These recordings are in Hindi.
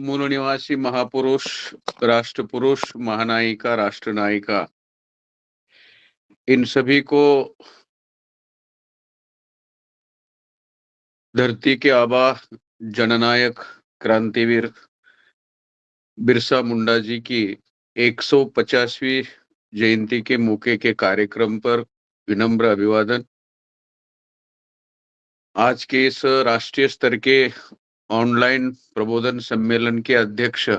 मूल निवासी महापुरुष, राष्ट्रपुरुष, महानायिका, राष्ट्रनायिका, इन सभी को धरती के आबा, जननायक, क्रांतिवीर बिरसा मुंडा जी की 150वीं जयंती के मौके के कार्यक्रम पर विनम्र अभिवादन। आज के इस राष्ट्रीय स्तर के ऑनलाइन प्रबोधन सम्मेलन के अध्यक्ष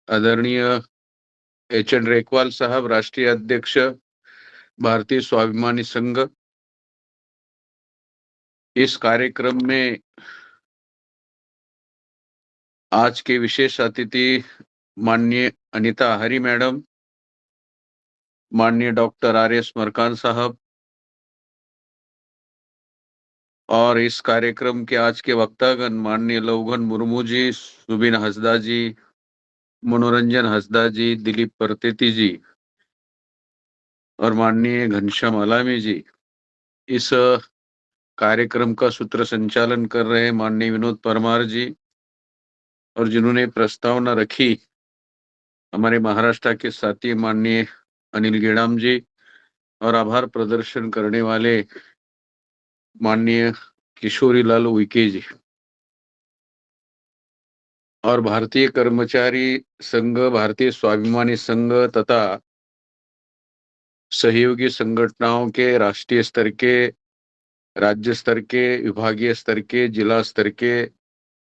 आदरणीय एच.एन. रेकवाल साहब, राष्ट्रीय अध्यक्ष भारतीय स्वाभिमानी संघ, इस कार्यक्रम में आज के विशेष अतिथि माननीय अनीता हरी मैडम, माननीय डॉक्टर आर.एस. मरकान साहब, और इस कार्यक्रम के आज के वक्तागण माननीय लवघन मुर्मू जी, सुबिन हंसदा जी, मनोरंजन हंसदा जी, दिलीप परतेती जी और माननीय घनश्याम अलामी जी। इस कार्यक्रम का सूत्र संचालन कर रहे हैं माननीय विनोद परमार जी, और जिन्होंने प्रस्तावना रखी हमारे महाराष्ट्र के साथी माननीय अनिल गेडाम जी, और आभार प्रदर्शन करने वाले माननीय किशोरीलाल उइके जी, और भारतीय कर्मचारी संघ, भारतीय स्वाभिमानी संघ तथा सहयोगी संगठनों के राष्ट्रीय स्तर के, राज्य स्तर के, विभागीय स्तर के, जिला स्तर के,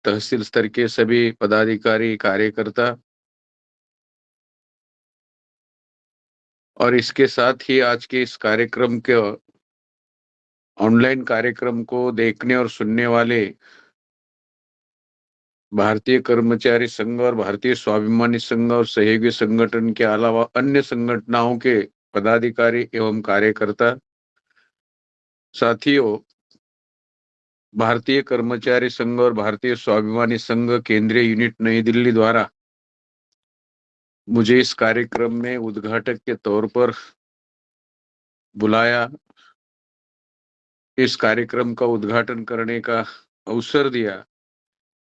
तहसील स्तर के सभी पदाधिकारी, कार्यकर्ता, और इसके साथ ही आज के इस कार्यक्रम के ऑनलाइन कार्यक्रम को देखने और सुनने वाले भारतीय कर्मचारी संघ और भारतीय स्वाभिमानी संघ और सहयोगी संगठन के अलावा अन्य संगठनों के पदाधिकारी एवं कार्यकर्ता साथियों, भारतीय कर्मचारी संघ और भारतीय स्वाभिमानी संघ केंद्रीय यूनिट नई दिल्ली द्वारा मुझे इस कार्यक्रम में उद्घाटक के तौर पर बुलाया, इस कार्यक्रम का उद्घाटन करने का अवसर दिया।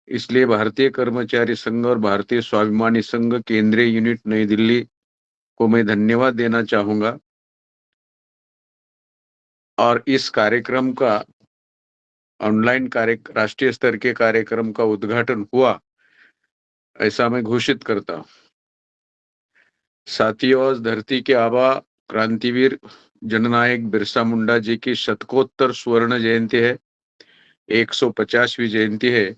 इसलिए भारतीय कर्मचारी संघ और भारतीय स्वाभिमानी संघ केंद्रीय यूनिट नई दिल्ली को मैं धन्यवाद देना चाहूंगा। और इस कार्यक्रम का ऑनलाइन राष्ट्रीय स्तर के कार्यक्रम का उद्घाटन हुआ, ऐसा मैं घोषित करता हूं। साथियों, आज धरती के आबा, क्रांतिवीर, जननायक बिरसा मुंडा जी की शतकोत्तर स्वर्ण जयंती है, 150वीं जयंती है,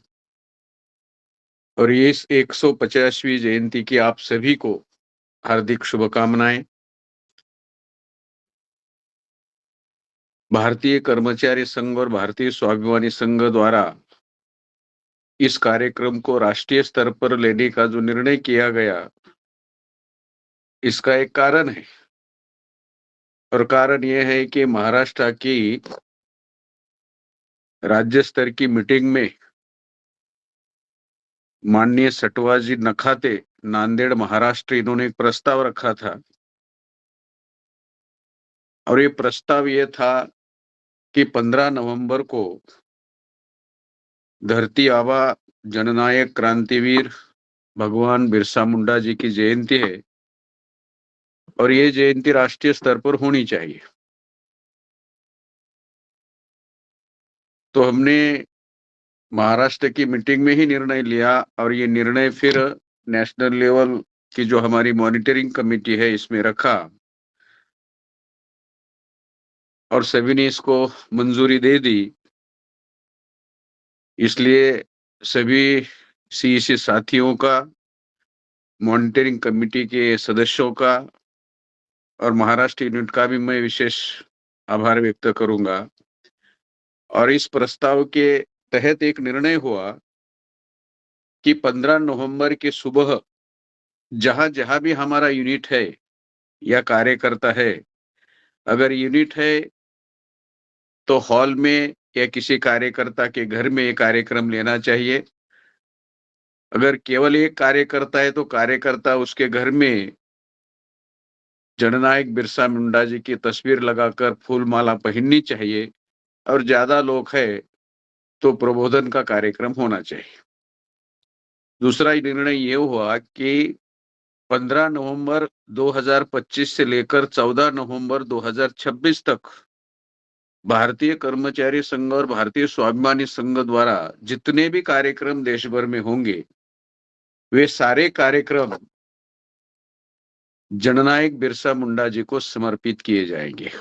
और ये इस 150वीं जयंती की आप सभी को हार्दिक शुभकामनाएं। भारतीय कर्मचारी संघ और भारतीय स्वाभिमानी संघ द्वारा इस कार्यक्रम को राष्ट्रीय स्तर पर लेने का जो निर्णय किया गया, इसका एक कारण है, और कारण यह है कि महाराष्ट्र की राज्य स्तर की मीटिंग में माननीय सटवाजी नखाते, नांदेड़ महाराष्ट्र, इन्होंने एक प्रस्ताव रखा था, और ये प्रस्ताव ये था कि 15 नवंबर को धरती आबा, जननायक, क्रांतिवीर भगवान बिरसा मुंडा जी की जयंती है, और ये जयंती राष्ट्रीय स्तर पर होनी चाहिए। तो हमने महाराष्ट्र की मीटिंग में ही निर्णय लिया, और ये निर्णय फिर नेशनल लेवल की जो हमारी मॉनिटरिंग कमेटी है इसमें रखा, और सभी ने इसको मंजूरी दे दी। इसलिए सभी सीईसी साथियों का, मॉनिटरिंग कमेटी के सदस्यों का और महाराष्ट्र यूनिट का भी मैं विशेष आभार व्यक्त करूंगा। और इस प्रस्ताव के तहत एक निर्णय हुआ कि 15 नवंबर की सुबह जहां जहां भी हमारा यूनिट है या कार्यकर्ता है, अगर यूनिट है तो हॉल में या किसी कार्यकर्ता के घर में ये कार्यक्रम लेना चाहिए। अगर केवल एक कार्यकर्ता है तो कार्यकर्ता उसके घर में जननायक बिरसा मुंडा जी की तस्वीर लगाकर फूल माला पहननी चाहिए, और ज्यादा लोग है तो प्रबोधन का कार्यक्रम होना चाहिए। दूसरा निर्णय ये हुआ कि 15 नवंबर 2025 से लेकर 14 नवंबर 2026 तक भारतीय कर्मचारी संघ और भारतीय स्वाभिमानी संघ द्वारा जितने भी कार्यक्रम देश भर में होंगे, वे सारे कार्यक्रम जननायक बिरसा मुंडा जी को समर्पित किए जाएंगे।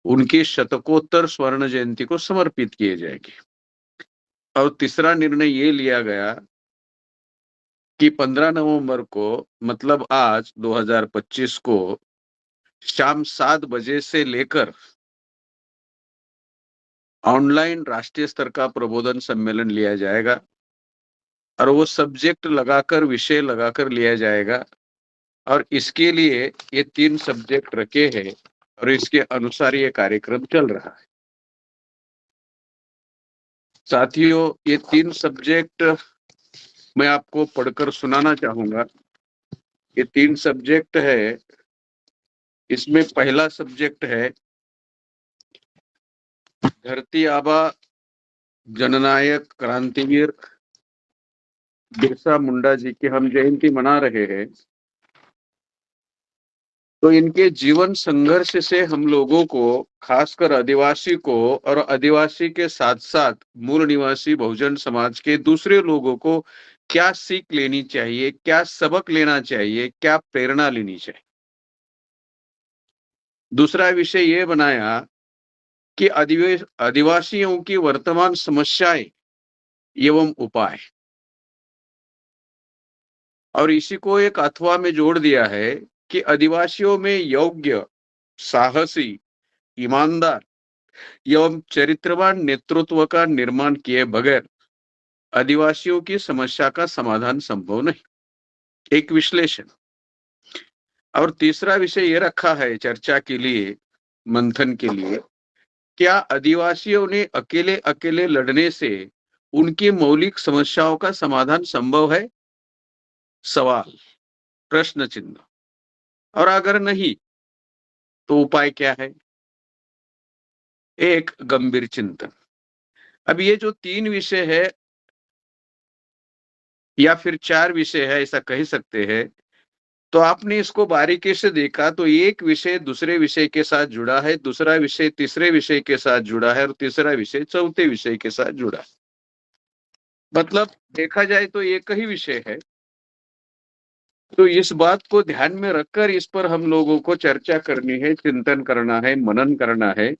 उनकी शतकोत्तर स्वर्ण जयंती को समर्पित किए जाएंगे। और तीसरा निर्णय ये लिया गया कि 15 नवंबर को, मतलब आज 2025 को शाम 7 बजे से लेकर ऑनलाइन राष्ट्रीय स्तर का प्रबोधन सम्मेलन लिया जाएगा और वो सब्जेक्ट लगाकर, विषय लगाकर लिया जाएगा। और इसके लिए ये 3 सब्जेक्ट रखे हैं और इसके अनुसार ये कार्यक्रम चल रहा है। साथियों, ये 3 सब्जेक्ट मैं आपको पढ़कर सुनाना चाहूंगा। ये 3 सब्जेक्ट है। इसमें पहला सब्जेक्ट है धरती आबा जननायक क्रांतिवीर बिरसा मुंडा जी की हम जयंती मना रहे हैं, तो इनके जीवन संघर्ष से हम लोगों को, खासकर आदिवासी को और आदिवासी के साथ साथ मूल निवासी बहुजन समाज के दूसरे लोगों को क्या सीख लेनी चाहिए, क्या सबक लेना चाहिए, क्या प्रेरणा लेनी चाहिए। दूसरा विषय ये बनाया कि आदिवासियों की वर्तमान समस्याएं एवं उपाय, और इसी को एक अथवा में जोड़ दिया है कि आदिवासियों में योग्य, साहसी, ईमानदार एवं चरित्रवान नेतृत्व का निर्माण किए बगैर आदिवासियों की समस्या का समाधान संभव नहीं। एक विश्लेषण। और तीसरा विषय ये रखा है चर्चा के लिए, मंथन के लिए, क्या आदिवासियों ने अकेले अकेले लड़ने से उनकी मौलिक समस्याओं का समाधान संभव है? सवाल, प्रश्न चिन्ह। और अगर नहीं तो उपाय क्या है? एक गंभीर चिंतन। अब ये जो 3 विषय है या फिर 4 विषय है, ऐसा कह सकते हैं, तो आपने इसको बारीकी से देखा तो एक विषय दूसरे विषय के साथ जुड़ा है, दूसरा विषय तीसरे विषय के साथ जुड़ा है और तीसरा विषय चौथे विषय के साथ जुड़ा है। मतलब देखा जाए तो एक ही विषय है। तो इस बात को ध्यान में रखकर इस पर हम लोगों को चर्चा करनी है, चिंतन करना है, मनन करना है,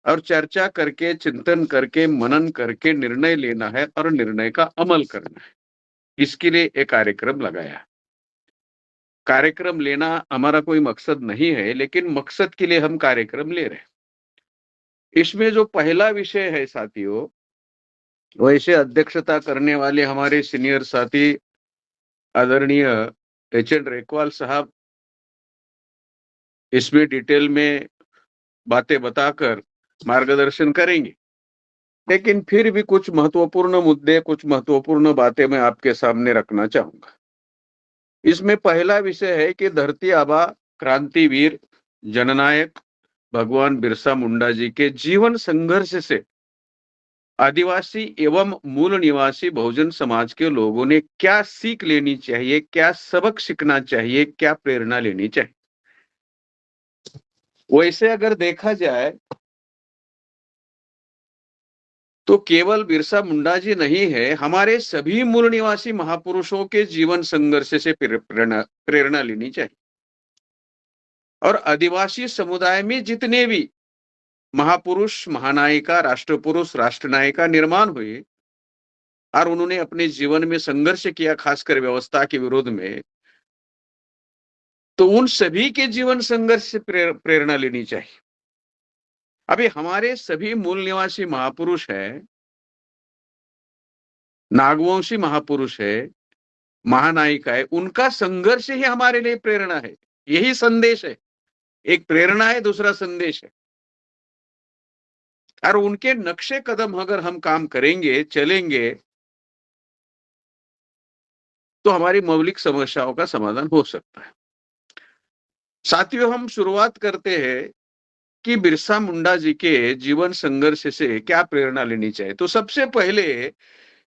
और चर्चा करके, चिंतन करके, मनन करके निर्णय लेना है और निर्णय का अमल करना है। इसके लिए एक कार्यक्रम लगाया। कार्यक्रम लेना हमारा कोई मकसद नहीं है, लेकिन मकसद के लिए हम कार्यक्रम ले रहे हैं। इसमें जो पहला विषय है साथियों, वैसे अध्यक्षता करने वाले हमारे सीनियर साथी आदरणीय एच.एन. रेकवाल साहब इसमें डिटेल में बातें बताकर मार्गदर्शन करेंगे, लेकिन फिर भी कुछ महत्वपूर्ण मुद्दे, कुछ महत्वपूर्ण बातें मैं आपके सामने रखना चाहूंगा। इसमें पहला विषय है कि धरती आबा क्रांतिवीर जननायक भगवान बिरसा मुंडा जी के जीवन संघर्ष से आदिवासी एवं मूल निवासी बहुजन समाज के लोगों ने क्या सीख लेनी चाहिए, क्या सबक सीखना चाहिए, क्या प्रेरणा लेनी चाहिए। वैसे अगर देखा जाए तो केवल बिरसा मुंडा जी नहीं है, हमारे सभी मूल निवासी महापुरुषों के जीवन संघर्ष से प्रेरणा लेनी चाहिए। और आदिवासी समुदाय में जितने भी महापुरुष, महानायिका, राष्ट्रपुरुष, राष्ट्रनायिका निर्माण हुए और उन्होंने अपने जीवन में संघर्ष किया, खासकर व्यवस्था के विरोध में, तो उन सभी के जीवन संघर्ष से प्रेरणा लेनी चाहिए। अभी हमारे सभी मूल निवासी महापुरुष है, नागवंशी महापुरुष है, महानायिका है, उनका संघर्ष ही हमारे लिए प्रेरणा है। यही संदेश है। एक प्रेरणा है, दूसरा संदेश है। और उनके नक्शे कदम अगर हम काम करेंगे, चलेंगे, तो हमारी मौलिक समस्याओं का समाधान हो सकता है। साथियों, हम शुरुआत करते हैं कि बिरसा मुंडा जी के जीवन संघर्ष से क्या प्रेरणा लेनी चाहिए। तो सबसे पहले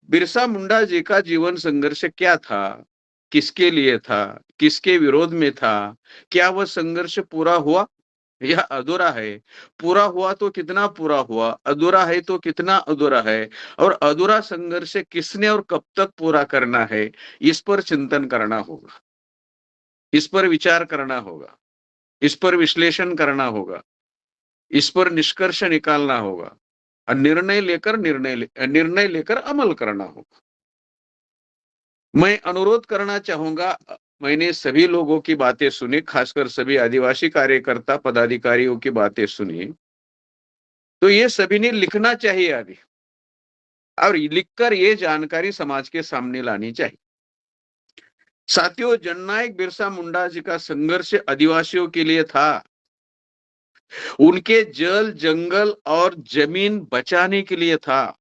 बिरसा मुंडा जी का जीवन संघर्ष क्या था, किसके लिए था, किसके विरोध में था, क्या वह संघर्ष पूरा हुआ या अधूरा है, पूरा हुआ तो कितना पूरा हुआ, अधूरा है तो कितना अधूरा है, और अधूरा संघर्ष किसने और कब तक पूरा करना है, इस पर चिंतन करना होगा, इस पर विचार करना होगा, इस पर विश्लेषण करना होगा, इस पर निष्कर्ष निकालना होगा और निर्णय लेकर अमल करना होगा। मैं अनुरोध करना चाहूंगा, मैंने सभी लोगों की बातें सुनी, खासकर सभी आदिवासी कार्यकर्ता पदाधिकारियों की बातें सुनी, तो ये सभी ने लिखना चाहिए आगे, और लिखकर ये जानकारी समाज के सामने लानी चाहिए। साथियों, जननायक बिरसा मुंडा जी का संघर्ष आदिवासियों के लिए था, उनके जल जंगल और जमीन बचाने के लिए था,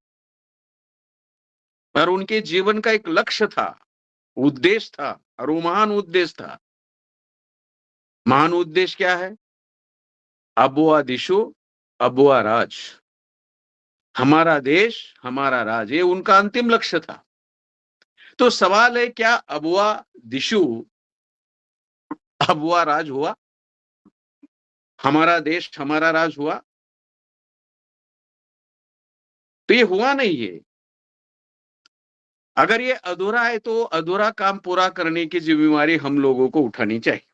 और उनके जीवन का एक लक्ष्य था, उद्देश्य था, और वो महान उद्देश्य था। महान उद्देश्य क्या है? अबुआ दिशु अबुआ राज, हमारा देश हमारा राज, ये उनका अंतिम लक्ष्य था। तो सवाल है, क्या अबुआ दिशु अबुआ राज हुआ? हमारा देश हमारा राज हुआ? तो ये हुआ नहीं है। अगर ये अधूरा है तो अधूरा काम पूरा करने की जिम्मेवारी हम लोगों को उठानी चाहिए।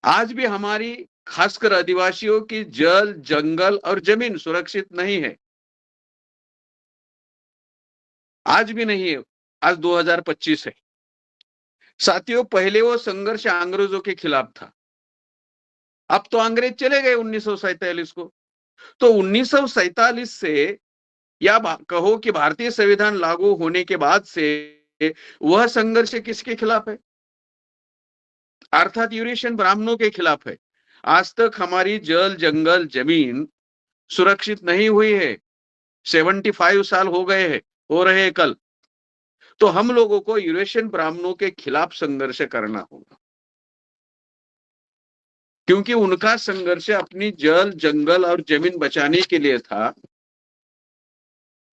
आज भी हमारी, खासकर आदिवासियों की जल जंगल और जमीन सुरक्षित नहीं है, आज भी नहीं है। आज 2025 है साथियों। पहले वो संघर्ष अंग्रेजों के खिलाफ था, अब तो अंग्रेज चले गए 1947 को। तो 1947 से, या कहो कि भारतीय संविधान लागू होने के बाद से, वह संघर्ष किसके खिलाफ है? अर्थात यूरेशियन ब्राह्मणों के खिलाफ है। आज तक हमारी जल जंगल जमीन सुरक्षित नहीं हुई है। 75 साल हो गए हैं, हो रहे हैं कल। तो हम लोगों को यूरेशियन ब्राह्मणों के खिलाफ संघर्ष करना होगा, क्योंकि उनका संघर्ष अपनी जल जंगल और जमीन बचाने के लिए था,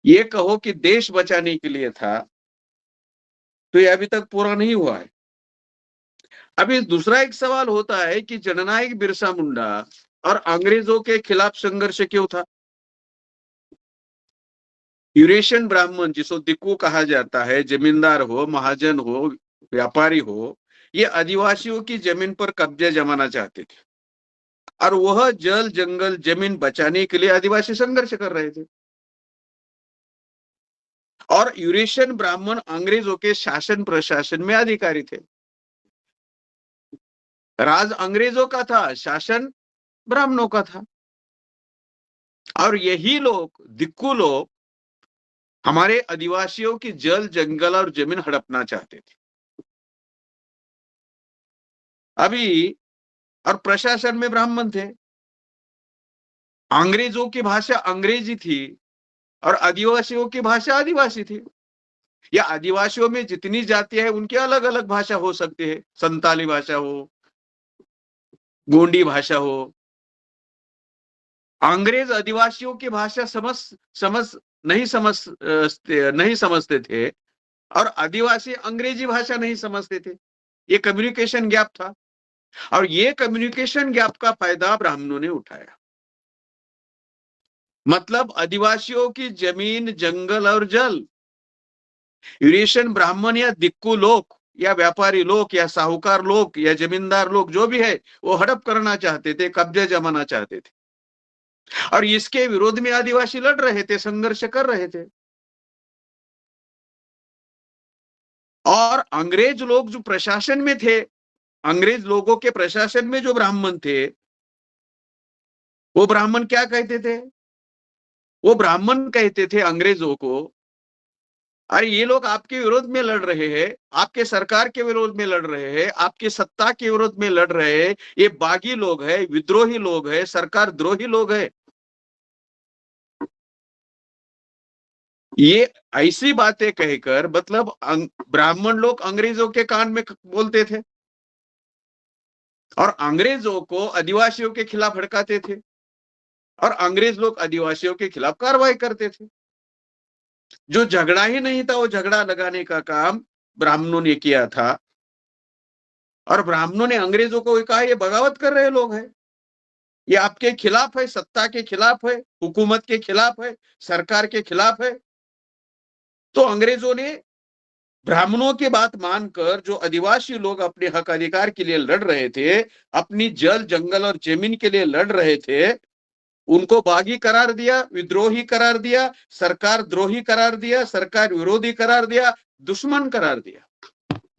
ये कहो कि देश बचाने के लिए था। तो ये अभी तक पूरा नहीं हुआ है। अभी दूसरा एक सवाल होता है कि जननायक बिरसा मुंडा और अंग्रेजों के खिलाफ संघर्ष क्यों था? यूरेशियन ब्राह्मण, जिसको दिक्कू कहा जाता है, जमींदार हो, महाजन हो, व्यापारी हो, ये आदिवासियों की जमीन पर कब्जा जमाना चाहते थे, और वह जल जंगल जमीन बचाने के लिए आदिवासी संघर्ष कर रहे थे। और यूरेशियन ब्राह्मण अंग्रेजों के शासन प्रशासन में अधिकारी थे। राज अंग्रेजों का था, शासन ब्राह्मणों का था। और यही लोग, दिक्कू लोग, हमारे आदिवासियों की जल जंगल और जमीन हड़पना चाहते थे। अभी, और प्रशासन में ब्राह्मण थे। अंग्रेजों की भाषा अंग्रेजी थी और आदिवासियों की भाषा आदिवासी थी। या आदिवासियों में जितनी जातियां हैं उनकी अलग अलग भाषा हो सकती है, संताली भाषा हो, गोंडी भाषा हो। अंग्रेज आदिवासियों की भाषा समझ नहीं समझते थे, और आदिवासी अंग्रेजी भाषा नहीं समझते थे। ये कम्युनिकेशन गैप था, और ये कम्युनिकेशन गैप का फायदा ब्राह्मणों ने उठाया। मतलब आदिवासियों की जमीन, जंगल और जल यूरेशियन ब्राह्मण या दिक्कू लोग या व्यापारी लोग या साहूकार लोग या जमींदार लोग जो भी है, वो हड़प करना चाहते थे, कब्जा जमाना चाहते थे। और इसके विरोध में आदिवासी लड़ रहे थे, संघर्ष कर रहे थे। और अंग्रेज लोग जो प्रशासन में थे, अंग्रेज लोगों के प्रशासन में जो ब्राह्मण थे, वो ब्राह्मण क्या कहते थे? वो ब्राह्मण कहते थे अंग्रेजों को, अरे ये लोग आपके विरोध में लड़ रहे हैं, आपके सरकार के विरोध में लड़ रहे हैं, आपकी सत्ता के विरोध में लड़ रहे हैं, ये बागी लोग हैं, विद्रोही लोग हैं, सरकार द्रोही लोग हैं। ये ऐसी बातें कहकर, मतलब ब्राह्मण लोग अंग्रेजों के कान में बोलते थे, और अंग्रेजों को आदिवासियों के खिलाफ भड़काते थे, और अंग्रेज लोग आदिवासियों के खिलाफ कार्रवाई करते थे। जो झगड़ा ही नहीं था वो झगड़ा लगाने का काम ब्राह्मणों ने किया था, और ब्राह्मणों ने अंग्रेजों को कहा ये बगावत कर रहे लोग हैं, ये आपके खिलाफ है, सत्ता के खिलाफ है, हुकूमत के खिलाफ है, सरकार के खिलाफ है। तो अंग्रेजों ने ब्राह्मणों की बात मानकर जो आदिवासी लोग अपने हक अधिकार के लिए लड़ रहे थे, अपनी जल जंगल और जमीन के लिए लड़ रहे थे, उनको बागी करार दिया, विद्रोही करार दिया, सरकार द्रोही करार दिया, सरकार विरोधी करार दिया, दुश्मन करार दिया,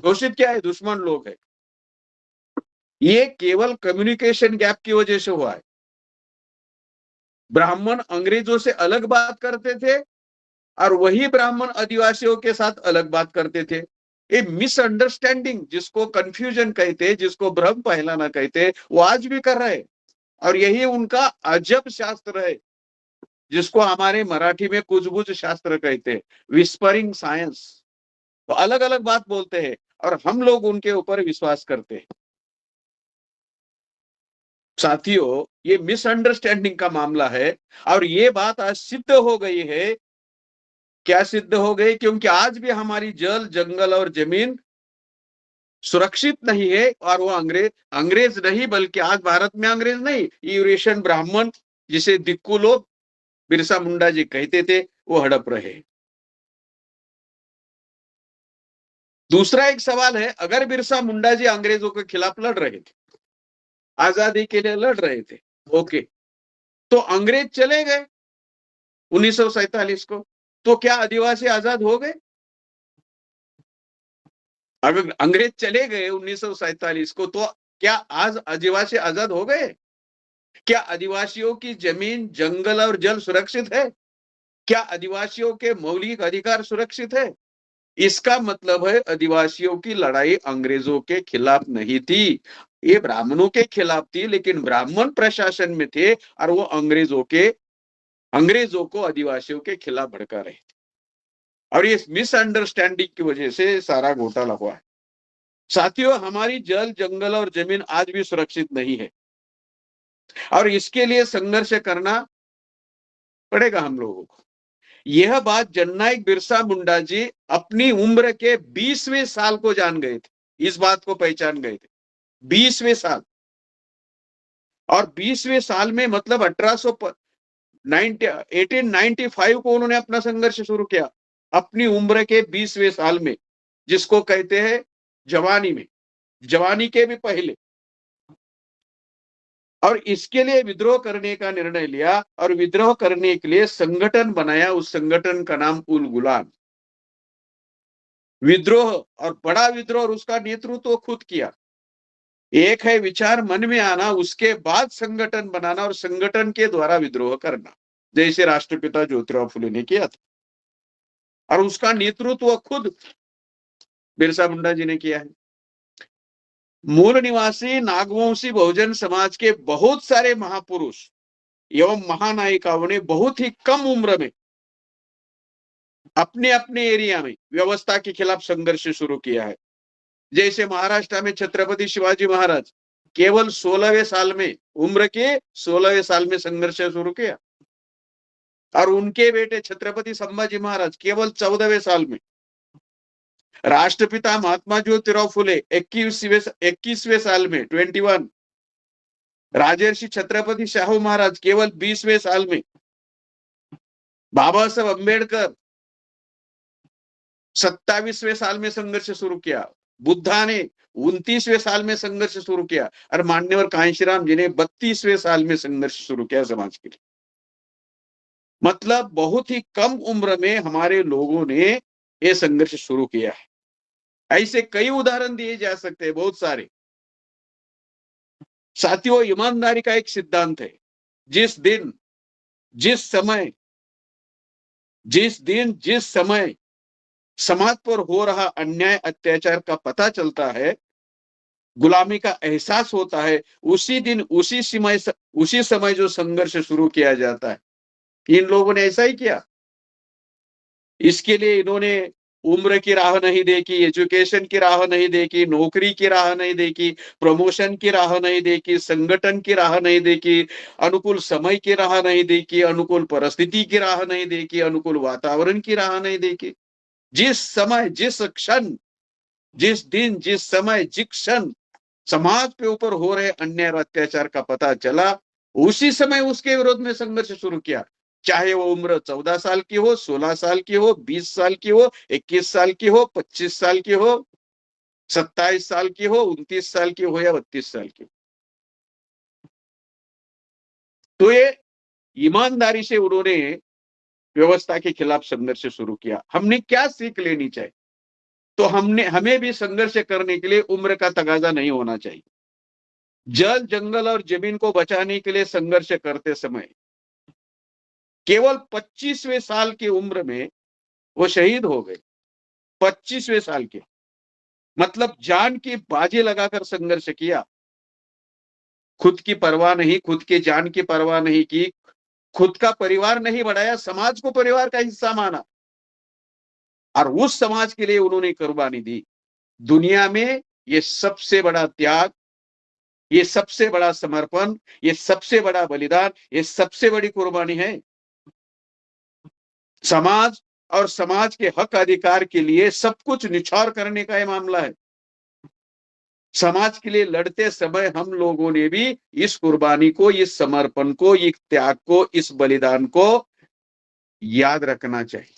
घोषित क्या है, दुश्मन लोग है। ये केवल कम्युनिकेशन गैप की वजह से हुआ है। ब्राह्मण अंग्रेजों से अलग बात करते थे और वही ब्राह्मण आदिवासियों के साथ अलग बात करते थे। ये मिसअंडरस्टैंडिंग, जिसको कंफ्यूजन कहते, जिसको भ्रम फैलाना कहते, वो आज भी कर रहे हैं। और यही उनका अजब शास्त्र है, जिसको हमारे मराठी में कुछ शास्त्र कहते हैं, विस्परिंग साइंस। तो अलग अलग बात बोलते हैं और हम लोग उनके ऊपर विश्वास करते हैं। साथियों, ये मिसअंडरस्टैंडिंग का मामला है और ये बात आज सिद्ध हो गई है। क्या सिद्ध हो गई? क्योंकि आज भी हमारी जल जंगल और जमीन सुरक्षित नहीं है, और वो अंग्रेज नहीं, बल्कि आज भारत में अंग्रेज नहीं, यूरेशियन ब्राह्मण, जिसे दिक्कू लोग बिरसा मुंडा जी कहते थे, वो हड़प रहे। दूसरा एक सवाल है, अगर बिरसा मुंडा जी अंग्रेजों के खिलाफ लड़ रहे थे, आजादी के लिए लड़ रहे थे, ओके, तो अंग्रेज चले गए 1947 को, तो क्या आदिवासी आजाद हो गए? अगर अंग्रेज चले गए 1947 को, तो क्या आज आदिवासी आजाद हो गए? क्या आदिवासियों की जमीन जंगल और जल सुरक्षित है? क्या आदिवासियों के मौलिक अधिकार सुरक्षित है? इसका मतलब है आदिवासियों की लड़ाई अंग्रेजों के खिलाफ नहीं थी, ये ब्राह्मणों के खिलाफ थी, लेकिन ब्राह्मण प्रशासन में थे और वो अंग्रेजों को आदिवासियों के खिलाफ भड़का रहे थे, और ये मिसअंडरस्टैंडिंग की वजह से सारा घोटाला हुआ है। साथियों, हमारी जल जंगल और जमीन आज भी सुरक्षित नहीं है, और इसके लिए संघर्ष करना पड़ेगा हम लोगों को। यह बात जननायक बिरसा मुंडा जी अपनी उम्र के 20वें साल को जान गए थे, इस बात को पहचान गए थे 20वें साल। और 20वें साल में मतलब 1895 को उन्होंने अपना संघर्ष शुरू किया, अपनी उम्र के 20वें साल में, जिसको कहते हैं जवानी में, जवानी के भी पहले। और इसके लिए विद्रोह करने का निर्णय लिया, और विद्रोह करने के लिए संगठन बनाया, उस संगठन का नाम उल गुलाम विद्रोह, और बड़ा विद्रोह, और उसका नेतृत्व खुद किया। एक है विचार मन में आना, उसके बाद संगठन बनाना और संगठन के द्वारा विद्रोह करना, जैसे राष्ट्रपिता ज्योतिराव फुले ने किया था, और उसका नेतृत्व खुद बिरसा मुंडा जी ने किया है। मूल निवासी नागवंशी बहुजन समाज के बहुत सारे महापुरुष एवं महानायिकाओं ने बहुत ही कम उम्र में अपने अपने एरिया में व्यवस्था के खिलाफ संघर्ष शुरू किया है। जैसे महाराष्ट्र में छत्रपति शिवाजी महाराज केवल 16वें साल में, उम्र के 16वें साल में संघर्ष शुरू किया, और उनके बेटे छत्रपति संभाजी महाराज केवल 14वें साल में। राष्ट्रपिता महात्मा ज्योतिराव फुले 21वें साल में 21। राजर्षि छत्रपति शाहू महाराज केवल 20वें साल में। बाबा साहब अम्बेडकर 27वें साल में संघर्ष शुरू किया। बुद्धा ने 29वें साल में संघर्ष शुरू किया, और मान्यवर कांशीराम जी ने 32वें साल में संघर्ष शुरू किया समाज के लिए। मतलब बहुत ही कम उम्र में हमारे लोगों ने यह संघर्ष शुरू किया है। ऐसे कई उदाहरण दिए जा सकते हैं, बहुत सारे। साथियों, ईमानदारी का एक सिद्धांत है, जिस दिन जिस समय समाज पर हो रहा अन्याय अत्याचार का पता चलता है, गुलामी का एहसास होता है, उसी दिन उसी समय जो संघर्ष शुरू किया जाता है। इन लोगों ने ऐसा ही किया। इसके लिए इन्होंने उम्र की राह नहीं देखी, एजुकेशन की राह नहीं देखी, नौकरी की राह नहीं देखी, प्रमोशन की राह नहीं देखी, संगठन की राह नहीं देखी, अनुकूल समय की राह नहीं देखी, अनुकूल परिस्थिति की राह नहीं देखी, अनुकूल वातावरण की राह नहीं देखी। जिस समय, जिस क्षण, जिस दिन, जिस समय, जिस क्षण समाज पे ऊपर हो रहे अन्याय और अत्याचार का पता चला, उसी समय उसके विरोध में संघर्ष शुरू किया। चाहे वो उम्र 14 साल की हो, 16 साल की हो, 20 साल की हो, 21 साल की हो, 25 साल की हो, 27 साल की हो, 29 साल की हो या 32 साल की हो। तो ये ईमानदारी से उन्होंने व्यवस्था के खिलाफ संघर्ष शुरू किया। हमने क्या सीख लेनी चाहिए? तो हमें भी संघर्ष करने के लिए उम्र का तगाजा नहीं होना चाहिए। जल, जंगल और जमीन को बचाने के लिए संघर्ष करते समय केवल 25वें साल की उम्र में वो शहीद हो गए। 25वें साल के, मतलब जान की बाजी लगाकर संघर्ष किया। खुद की परवाह नहीं, खुद की जान की परवाह नहीं की, खुद का परिवार नहीं बढ़ाया, समाज को परिवार का हिस्सा माना और उस समाज के लिए उन्होंने कुर्बानी दी। दुनिया में ये सबसे बड़ा त्याग, ये सबसे बड़ा समर्पण, ये सबसे बड़ा बलिदान, ये सबसे बड़ी कुर्बानी है। समाज और समाज के हक अधिकार के लिए सब कुछ निछावर करने का ये मामला है। समाज के लिए लड़ते समय हम लोगों ने भी इस कुर्बानी को, इस समर्पण को, इस त्याग को, इस बलिदान को याद रखना चाहिए।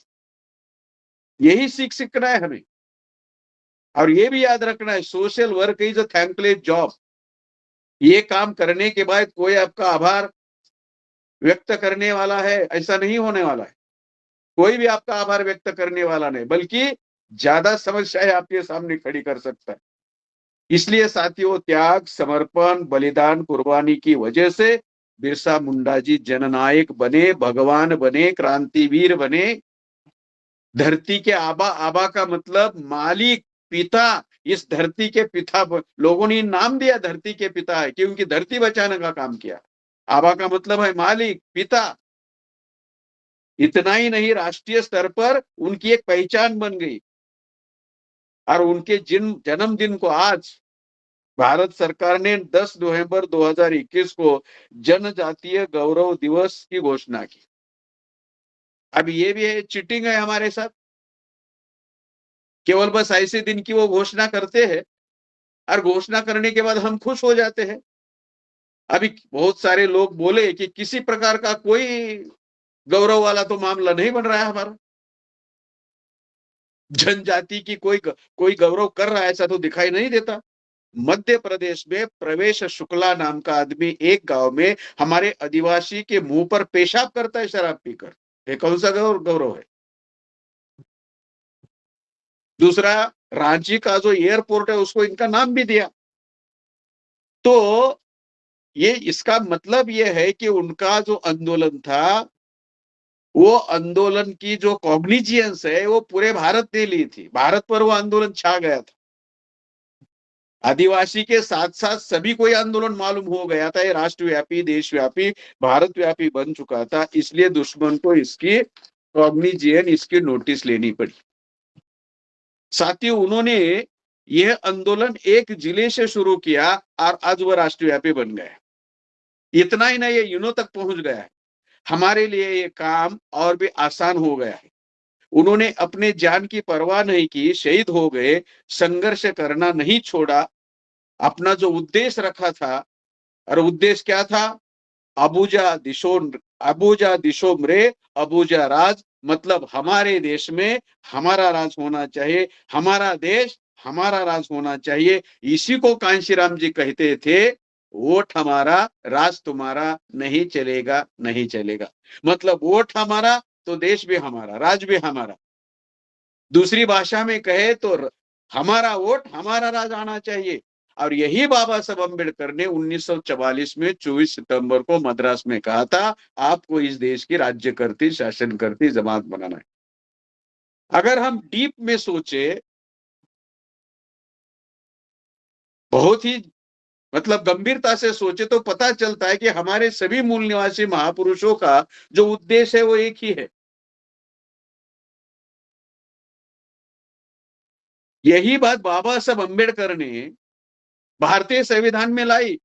यही सीखना है हमें। और ये भी याद रखना है, social work is a thankless job. ये काम करने के बाद कोई आपका आभार व्यक्त करने वाला है ऐसा नहीं होने वाला है। कोई भी आपका आभार व्यक्त करने वाला नहीं, बल्कि ज्यादा समस्याएं आपके सामने खड़ी कर सकता है। इसलिए साथियों, त्याग, समर्पण, बलिदान, कुर्बानी की वजह से बिरसा मुंडा जी जननायक बने, भगवान बने, क्रांतिवीर बने। धरती के आबा, आबा का मतलब मालिक, पिता। इस धरती के पिता लोगों ने नाम दिया, धरती के पिता है क्योंकि धरती बचाने का काम किया। आबा का मतलब है मालिक, पिता। इतना ही नहीं, राष्ट्रीय स्तर पर उनकी एक पहचान बन गई और उनके जिन जन्मदिन को आज भारत सरकार ने 10 नवंबर 2021 को जनजातीय गौरव दिवस की घोषणा की। अब ये भी है, चीटिंग है हमारे साथ। केवल बस ऐसे दिन की वो घोषणा करते हैं और घोषणा करने के बाद हम खुश हो जाते हैं। अभी बहुत सारे लोग बोले कि किसी प्रकार का कोई गौरव वाला तो मामला नहीं बन रहा है हमारा, जनजाति की कोई गौरव कर रहा है ऐसा तो दिखाई नहीं देता। मध्य प्रदेश में प्रवेश शुक्ला नाम का आदमी एक गांव में हमारे आदिवासी के मुंह पर पेशाब करता है शराब पीकर। ये कौन सा गौरव है? दूसरा, रांची का जो एयरपोर्ट है उसको इनका नाम भी दिया। तो ये इसका मतलब ये है कि उनका जो आंदोलन था, वो आंदोलन की जो कॉग्निजियंस है वो पूरे भारत ने ली थी। भारत पर वो आंदोलन छा गया था। आदिवासी के साथ साथ सभी को यह आंदोलन मालूम हो गया था, ये राष्ट्रव्यापी, देशव्यापी, भारतव्यापी बन चुका था। इसलिए दुश्मन को इसकी कॉग्निजियन, इसकी नोटिस लेनी पड़ी। साथियों, उन्होंने यह आंदोलन एक जिले से शुरू किया और आज वह राष्ट्रव्यापी बन गया। इतना ही नहीं, ये यूनो तक पहुंच गया है। हमारे लिए ये काम और भी आसान हो गया है। उन्होंने अपने जान की परवाह नहीं की, शहीद हो गए, संघर्ष करना नहीं छोड़ा। अपना जो उद्देश्य रखा था, और उद्देश्य क्या था? अबूजा दिशो, अबूजा दिशो मरे, अबूजा राज। मतलब हमारे देश में हमारा राज होना चाहिए, हमारा देश हमारा राज होना चाहिए। इसी को कांशीराम जी कहते थे, वोट हमारा, राज तुम्हारा, नहीं चलेगा, नहीं चलेगा। मतलब वोट हमारा तो देश भी हमारा, राज भी हमारा। दूसरी भाषा में कहे तो हमारा वोट हमारा राज आना चाहिए। और यही बाबा साहब अम्बेडकर ने 1944 में 24 सितंबर को मद्रास में कहा था, आपको इस देश की राज्य करती, शासन करती जमात बनाना है। अगर हम डीप में सोचे, बहुत ही मतलब गंभीरता से सोचे, तो पता चलता है कि हमारे सभी मूल निवासी महापुरुषों का जो उद्देश्य है वो एक ही है। यही बात बाबा साहब अम्बेडकर ने भारतीय संविधान में लाई।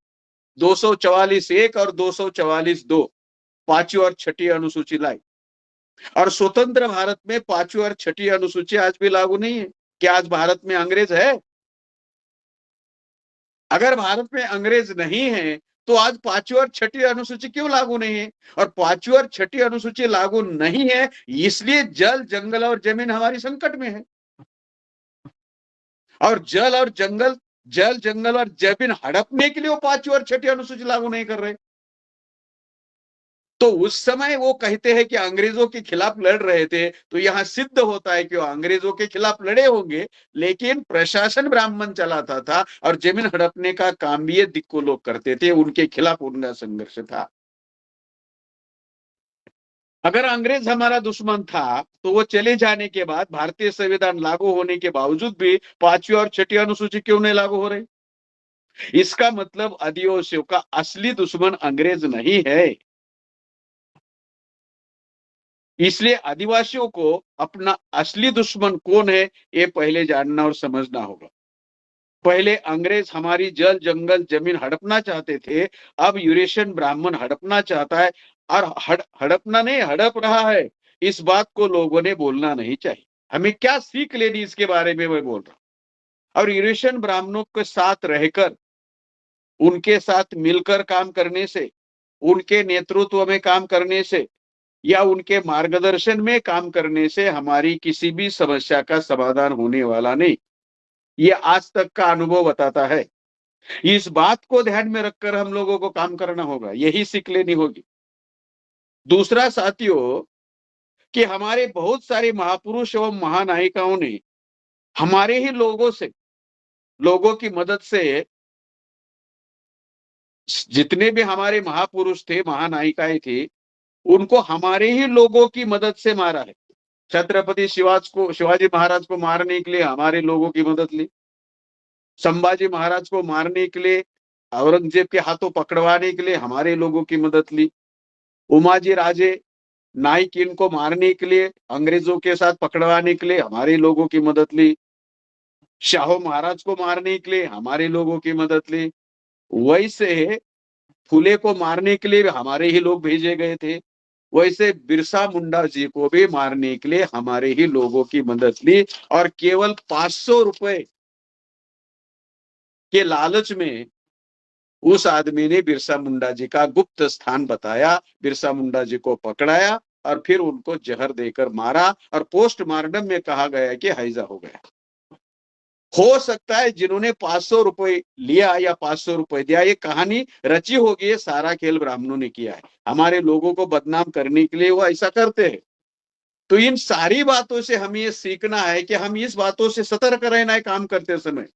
244(1) और 244(2) पांचवी और छठी अनुसूची लाई। और स्वतंत्र भारत में पांचवी और छठी अनुसूची आज भी लागू नहीं है। क्या आज भारत में अंग्रेज है? अगर भारत में अंग्रेज नहीं है तो आज पांचवी और छठी अनुसूची क्यों लागू नहीं है? और पांचवी और छठी अनुसूची लागू नहीं है इसलिए जल, जंगल और जमीन हमारी संकट में है। और जल, जंगल और जमीन हड़पने के लिए वो पांचवी और छठी अनुसूची लागू नहीं कर रहे। तो उस समय वो कहते हैं कि अंग्रेजों के खिलाफ लड़ रहे थे, तो यहां सिद्ध होता है कि वो अंग्रेजों के खिलाफ लड़े होंगे, लेकिन प्रशासन ब्राह्मण चलाता था और जमीन हड़पने का काम भी ये दिक्कू लोग करते थे, उनके खिलाफ उनका संघर्ष था। अगर अंग्रेज हमारा दुश्मन था तो वो चले जाने के बाद भारतीय संविधान लागू होने के बावजूद भी पांचवी और छठी अनुसूची क्यों नहीं लागू हो रही? इसका मतलब आदिवासियों का असली दुश्मन अंग्रेज नहीं है। इसलिए आदिवासियों को अपना असली दुश्मन कौन है ये पहले जानना और समझना होगा। पहले अंग्रेज हमारी जल, जंगल, जमीन हड़पना चाहते थे, अब यूरेशियन ब्राह्मण हड़पना चाहता है। और हड़पना नहीं, हड़प रहा है। इस बात को लोगों ने बोलना नहीं चाहिए। हमें क्या सीख लेनी इसके बारे में मैं बोल रहा हूं। और यूरेशियन ब्राह्मणों के साथ रहकर, उनके साथ मिलकर काम करने से, उनके नेतृत्व में काम करने से या उनके मार्गदर्शन में काम करने से हमारी किसी भी समस्या का समाधान होने वाला नहीं। ये आज तक का अनुभव बताता है। इस बात को ध्यान में रखकर हम लोगों को काम करना होगा, यही सीख लेनी होगी। दूसरा साथियों, कि हमारे बहुत सारे महापुरुष एवं महानायिकाओं ने हमारे ही लोगों की मदद से, जितने भी हमारे महापुरुष थे, महानायिकाएं थी, उनको हमारे ही लोगों की मदद से मारा है। छत्रपति शिवाजी महाराज को मारने के लिए हमारे लोगों की मदद ली। संभाजी महाराज को मारने के लिए, औरंगजेब के हाथों पकड़वाने के लिए हमारे लोगों की मदद ली। उमाजी राजे नाइक इनको मारने के लिए, अंग्रेजों के साथ पकड़वाने के लिए हमारे लोगों की मदद ली। शाहू महाराज को मारने के लिए हमारे लोगों की मदद ली। वैसे फुले को मारने के लिए हमारे ही लोग भेजे गए थे। वैसे बिरसा मुंडा जी को भी मारने के लिए हमारे ही लोगों की मदद ली। और केवल 500 रुपए के लालच में उस आदमी ने बिरसा मुंडा जी का गुप्त स्थान बताया, बिरसा मुंडा जी को पकड़ाया और फिर उनको जहर देकर मारा। और पोस्टमार्टम में कहा गया कि हैजा हो गया। हो सकता है जिन्होंने 500 रुपए लिया या 500 रुपए दिया, ये कहानी रची होगी, ये सारा खेल ब्राह्मणों ने किया है। हमारे लोगों को बदनाम करने के लिए वो ऐसा करते हैं। तो इन सारी बातों से हमें ये सीखना है कि हम इस बातों से सतर्क रहना है काम करते समय।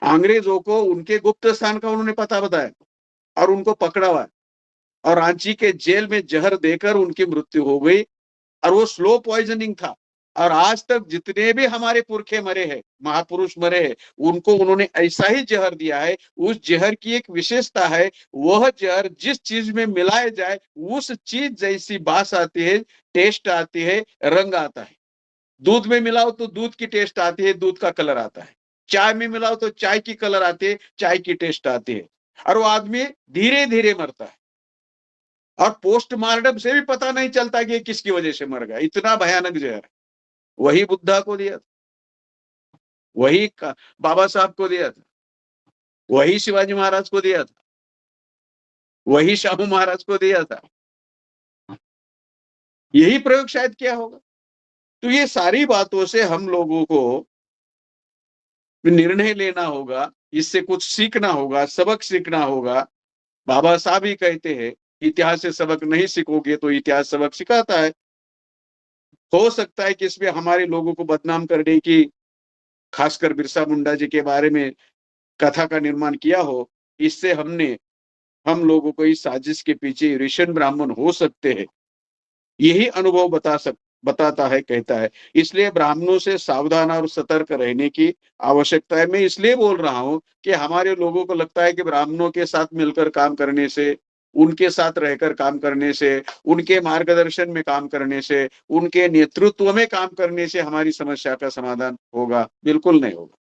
अंग्रेजों को उनके गुप्त स्थान का उन्होंने पता बताया और उनको पकड़ा हुआ, और रांची के जेल में जहर देकर उनकी मृत्यु हो गई। और वो स्लो पॉइजनिंग था। और आज तक जितने भी हमारे पुरखे मरे हैं, महापुरुष मरे हैं, उनको उन्होंने ऐसा ही जहर दिया है। उस जहर की एक विशेषता है, वह जहर जिस चीज में मिलाया जाए उस चीज जैसी बास आती है, टेस्ट आती है, रंग आता है। दूध में मिलाओ तो दूध की टेस्ट आती है, दूध का कलर आता है। चाय में मिलाओ तो चाय की कलर आती है, चाय की टेस्ट आती है। और वो आदमी धीरे धीरे मरता है। और पोस्टमार्टम से भी पता नहीं चलता कि ये किसकी वजह से मर गया। इतना भयानक जहर है। वही बुद्धा को दिया था, वही बाबा साहब को दिया था, वही शिवाजी महाराज को दिया था, वही शाहू महाराज को दिया था। यही प्रयोग शायद किया होगा। तो ये सारी बातों से हम लोगों को निर्णय लेना होगा, इससे कुछ सीखना होगा, सबक सीखना होगा। बाबा साहब ही कहते हैं, इतिहास से सबक नहीं सीखोगे तो इतिहास सबक सिखाता है। हो सकता है कि इसमें हमारे लोगों को बदनाम करने की, खासकर बिरसा मुंडा जी के बारे में कथा का निर्माण किया हो, इससे हम लोगों को इस साजिश के पीछे ऋषण ब्राह्मण हो सकते हैं, यही अनुभव बताता है, कहता है। इसलिए ब्राह्मणों से सावधान और सतर्क रहने की आवश्यकता है। मैं इसलिए बोल रहा हूं कि हमारे लोगों को लगता है कि ब्राह्मणों के साथ मिलकर काम करने से उनके साथ रहकर काम करने से, उनके मार्गदर्शन में काम करने से, उनके नेतृत्व में काम करने से हमारी समस्या का समाधान होगा? बिल्कुल नहीं होगा।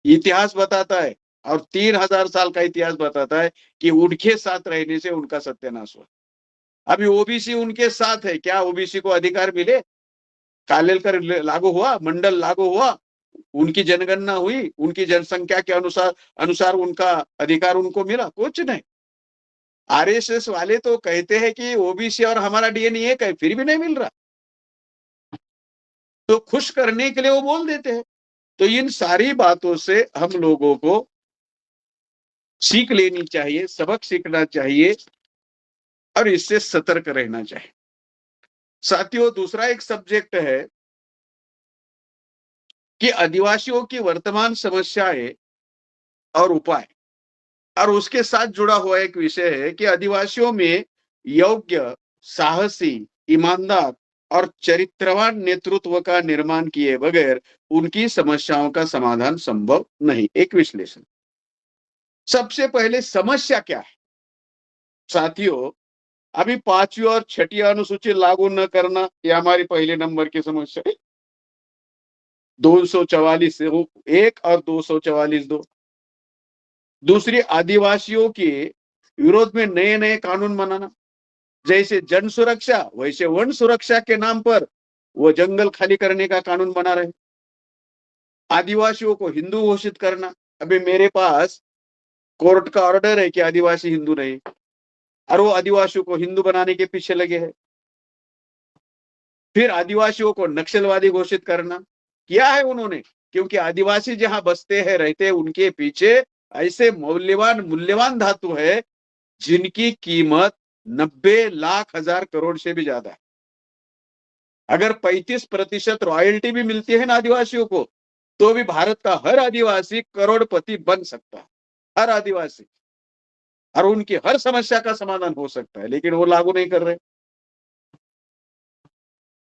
इतिहास बताता है, और 3000 साल का इतिहास बताता है कि उनके साथ रहने से उनका सत्यानाश हुआ। अभी ओबीसी उनके साथ है, क्या ओबीसी को अधिकार मिले? कालेलकर लागू हुआ, मंडल लागू हुआ, उनकी जनगणना हुई, उनकी जनसंख्या के अनुसार अनुसार उनका अधिकार उनको मिला? कुछ नहीं। आरएसएस वाले तो कहते हैं कि ओबीसी और हमारा डीएनए एक है, फिर भी नहीं मिल रहा। तो खुश करने के लिए वो बोल देते हैं। तो इन सारी बातों से हम लोगों को सीख लेनी चाहिए, सबक सीखना चाहिए और इससे सतर्क रहना चाहिए। साथियों, दूसरा एक सब्जेक्ट है कि आदिवासियों की वर्तमान समस्याएं और उपाय, और उसके साथ जुड़ा हुआ एक विषय है कि आदिवासियों में योग्य, साहसी, ईमानदार और चरित्रवान नेतृत्व का निर्माण किए बगैर उनकी समस्याओं का समाधान संभव नहीं। एक विश्लेषण। सबसे पहले समस्या क्या है? साथियों, अभी 5वीं और 6ठी अनुसूची लागू न करना, ये हमारी पहले नंबर की समस्या है। 244 एक और 244 दो। दूसरी, आदिवासियों के विरोध में नए नए कानून बनाना, जैसे जन सुरक्षा वैसे वन सुरक्षा के नाम पर वो जंगल खाली करने का कानून बना रहे। आदिवासियों को हिंदू घोषित करना, अभी मेरे पास कोर्ट का ऑर्डर है कि आदिवासी हिंदू नहीं, और वो आदिवासियों को हिंदू बनाने के पीछे लगे हैं। फिर आदिवासियों को नक्सलवादी घोषित करना, किया है उन्होंने, क्योंकि आदिवासी जहां बसते हैं, रहते हैं, उनके पीछे ऐसे मूल्यवान मूल्यवान धातु है जिनकी कीमत 90 लाख हजार करोड़ से भी ज्यादा है। अगर 35% रॉयल्टी भी मिलती है ना आदिवासियों को, तो भी भारत का हर आदिवासी करोड़पति बन सकता है, हर आदिवासी, और उनकी हर समस्या का समाधान हो सकता है, लेकिन वो लागू नहीं कर रहे।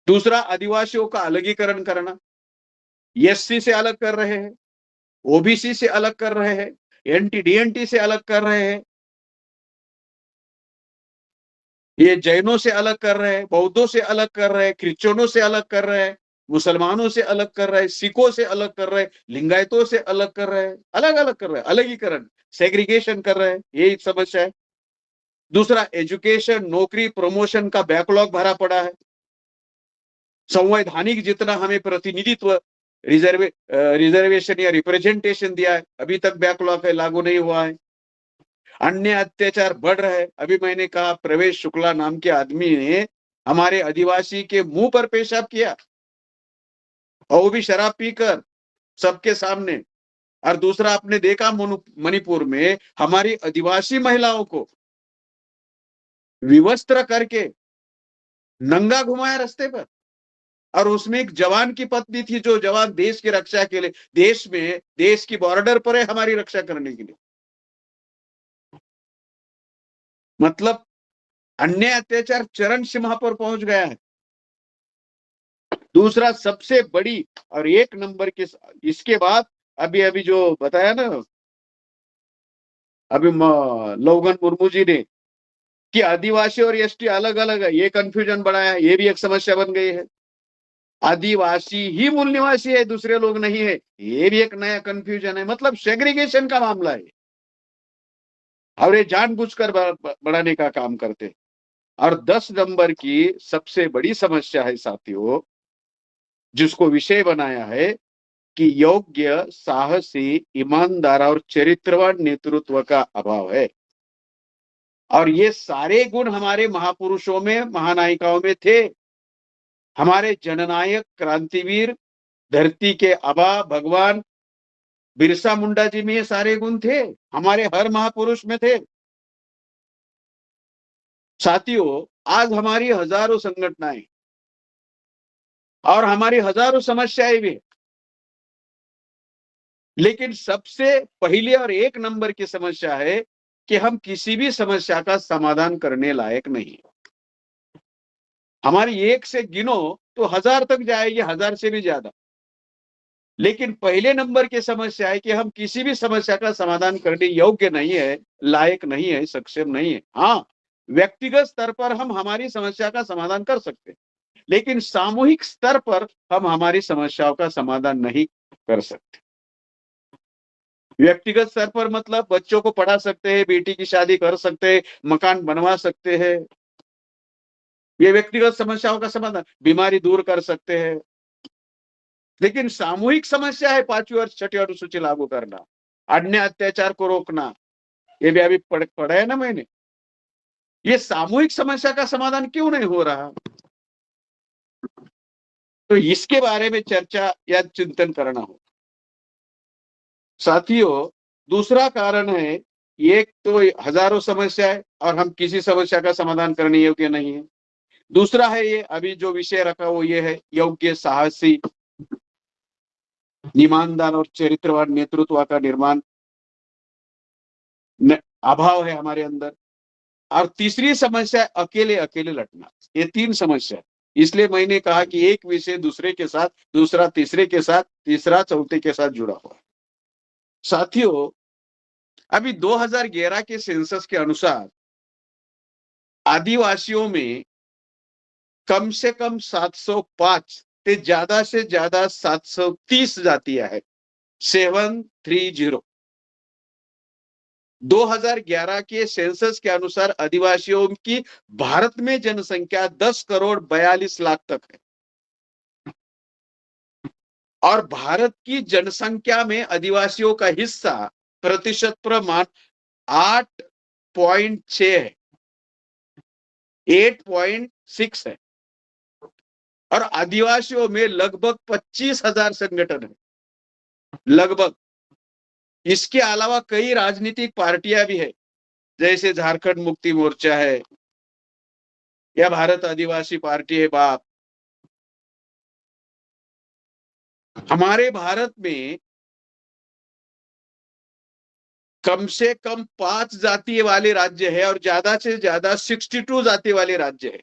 दूसरा, आदिवासियों का अलगीकरण करना, एससी से अलग कर रहे हैं, ओबीसी से अलग कर रहे हैं, एनटी-डीएनटी से अलग कर रहे हैं, ये जैनों से अलग कर रहे हैं, बौद्धों से अलग कर रहे हैं, क्रिश्चियनों से अलग कर रहे हैं, मुसलमानों से अलग कर रहे हैं, सिखों से अलग कर रहे हैं, लिंगायतों से अलग कर रहे हैं, अलग अलग कर रहे हैं, अलगीकरण, सेग्रीगेशन कर रहे हैं, यही समस्या है। दूसरा, एजुकेशन, नौकरी, प्रमोशन का बैकलॉग भरा पड़ा है। संवैधानिक जितना हमें प्रतिनिधित्व, रिजर्वेशन या रिप्रेजेंटेशन दिया है, अभी तक बैकलॉग है, लागू नहीं हुआ है। अन्य अत्याचार बढ़ रहे हैं। अभी मैंने कहा, प्रवेश शुक्ला नाम के आदमी ने हमारे आदिवासी के मुंह पर पेशाब किया, और वो भी शराब पीकर, सबके सामने। और दूसरा, आपने देखा मणिपुर में हमारी आदिवासी महिलाओं को विवस्त्र करके नंगा घुमाया रास्ते पर, और उसमें एक जवान की पत्नी थी, जो जवान देश की रक्षा के लिए, देश में, देश की बॉर्डर पर है हमारी रक्षा करने के लिए। मतलब अन्य अत्याचार चरम सीमा पर पहुंच गया है। दूसरा, सबसे बड़ी और एक नंबर के, इसके बाद अभी अभी जो बताया ना अभी लोगन मुर्मू जी ने, कि आदिवासी और एसटी अलग अलग है, ये कंफ्यूजन बढ़ाया, ये भी एक समस्या बन गई है। आदिवासी ही मूल निवासी है, दूसरे लोग नहीं है, ये भी एक नया कंफ्यूजन है। मतलब सेग्रीगेशन का मामला है, और ये जानबूझकर बढ़ाने का काम करते। और 10 नंबर की सबसे बड़ी समस्या है साथियों, जिसको विषय बनाया है कि योग्य, साहसी, ईमानदार और चरित्रवान नेतृत्व का अभाव है। और ये सारे गुण हमारे महापुरुषों में, महानायिकाओं में थे। हमारे जननायक, क्रांतिवीर, धरती के आबा भगवान बिरसा मुंडा जी में ये सारे गुण थे, हमारे हर महापुरुष में थे। साथियों, आज हमारी हजारों संगठनाएं और हमारी हजारों समस्याएं भी, लेकिन सबसे पहले और एक नंबर की समस्या है कि हम किसी भी समस्या का समाधान करने लायक नहीं। हमारी एक से गिनो तो 1000 तक जाएगी, 1000 से भी ज्यादा। लेकिन पहले नंबर की समस्या है कि हम किसी भी समस्या का समाधान करने योग्य नहीं है, लायक नहीं है, सक्षम नहीं है। हाँ, व्यक्तिगत स्तर पर हम हमारी समस्या का समाधान कर सकते हैं, लेकिन सामूहिक स्तर पर हम हमारी समस्याओं का समाधान नहीं कर सकते। व्यक्तिगत स्तर पर मतलब बच्चों को पढ़ा सकते हैं, बेटी की शादी कर सकते हैं, मकान बनवा सकते हैं, ये व्यक्तिगत समस्याओं का समाधान, बीमारी दूर कर सकते हैं। लेकिन सामूहिक समस्या है 5वीं और 6ठी अनुसूची लागू करना, अन्याय अत्याचार को रोकना, ये भी अभी पढ़ा है ना मैंने। ये सामूहिक समस्या का समाधान क्यों नहीं हो रहा? तो इसके बारे में चर्चा या चिंतन करना हो। साथियों, दूसरा कारण है, एक तो हजारों समस्या है और हम किसी समस्या का समाधान करने योग्य नहीं है। दूसरा है ये अभी जो विषय रखा वो ये है योग्य, साहसी, ईमानदार और चरित्रवान नेतृत्व का निर्माण अभाव है हमारे अंदर। और तीसरी समस्या अकेले अकेले लड़ना। ये 3 समस्या है। इसलिए मैंने कहा कि एक विषय दूसरे के साथ, दूसरा तीसरे के साथ, तीसरा चौथे के साथ जुड़ा हुआ है। साथियों, अभी 2011 के सेंसस के अनुसार आदिवासियों में कम से कम 705 से ज्यादा 730 जातियां हैं। 730। 2011 के सेंसस के अनुसार आदिवासियों की भारत में जनसंख्या 10 करोड़ 42 लाख तक है और भारत की जनसंख्या में आदिवासियों का हिस्सा प्रतिशत प्रमाण 8.6 है, 8.6 है। और आदिवासियों में लगभग 25,000 संगठन है, लगभग। इसके अलावा कई राजनीतिक पार्टियां भी है, जैसे झारखंड मुक्ति मोर्चा है या भारत आदिवासी पार्टी है बाप। हमारे भारत में कम से कम 5 जाति वाले राज्य है और ज्यादा से ज्यादा 62 जाति वाले राज्य है।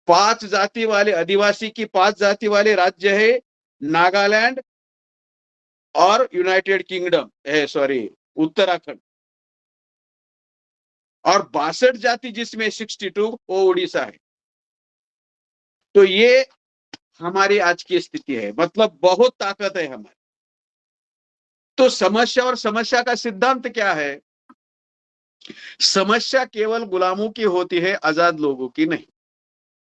5 जाति वाले आदिवासी की 5 जाति वाले राज्य है नागालैंड और यूनाइटेड किंगडम है, सॉरी, उत्तराखंड। और 62 जाति जिसमें 62 वो उड़ीसा है। तो ये हमारी आज की स्थिति है, मतलब बहुत ताकत है हमारी। तो समस्या और समस्या का सिद्धांत क्या है? समस्या केवल गुलामों की होती है, आजाद लोगों की नहीं।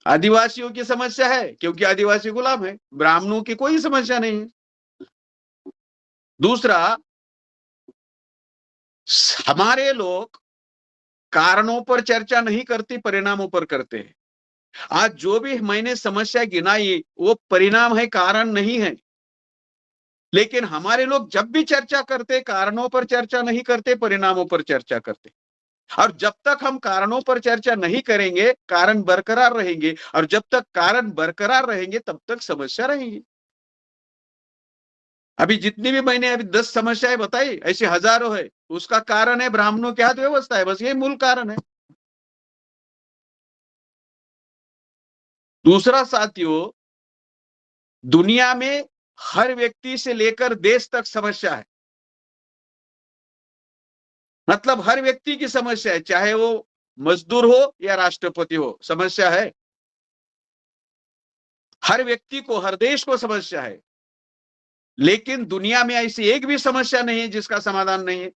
आदिवासियों की समस्या है क्योंकि आदिवासी गुलाम है, ब्राह्मणों की कोई समस्या नहीं है। दूसरा, हमारे लोग कारणों पर चर्चा नहीं करते, परिणामों पर करते हैं। आज जो भी मैंने समस्या गिनाई वो परिणाम है, कारण नहीं है। लेकिन हमारे लोग जब भी चर्चा करते, कारणों पर चर्चा नहीं करते, परिणामों पर चर्चा करते। और जब तक हम कारणों पर चर्चा नहीं करेंगे, कारण बरकरार रहेंगे, और जब तक कारण बरकरार रहेंगे तब तक समस्या रहेगी। अभी जितनी भी मैंने अभी 10 समस्याएं बताई, ऐसे हजारों है। उसका कारण है ब्राह्मणों के हाथ व्यवस्था है, बस ये मूल कारण है। दूसरा साथियों, दुनिया में हर व्यक्ति से लेकर देश तक समस्या है। मतलब हर व्यक्ति की समस्या है, चाहे वो मजदूर हो या राष्ट्रपति हो, समस्या है। हर व्यक्ति को, हर देश को समस्या है। लेकिन दुनिया में ऐसी एक भी समस्या नहीं है जिसका समाधान नहीं है।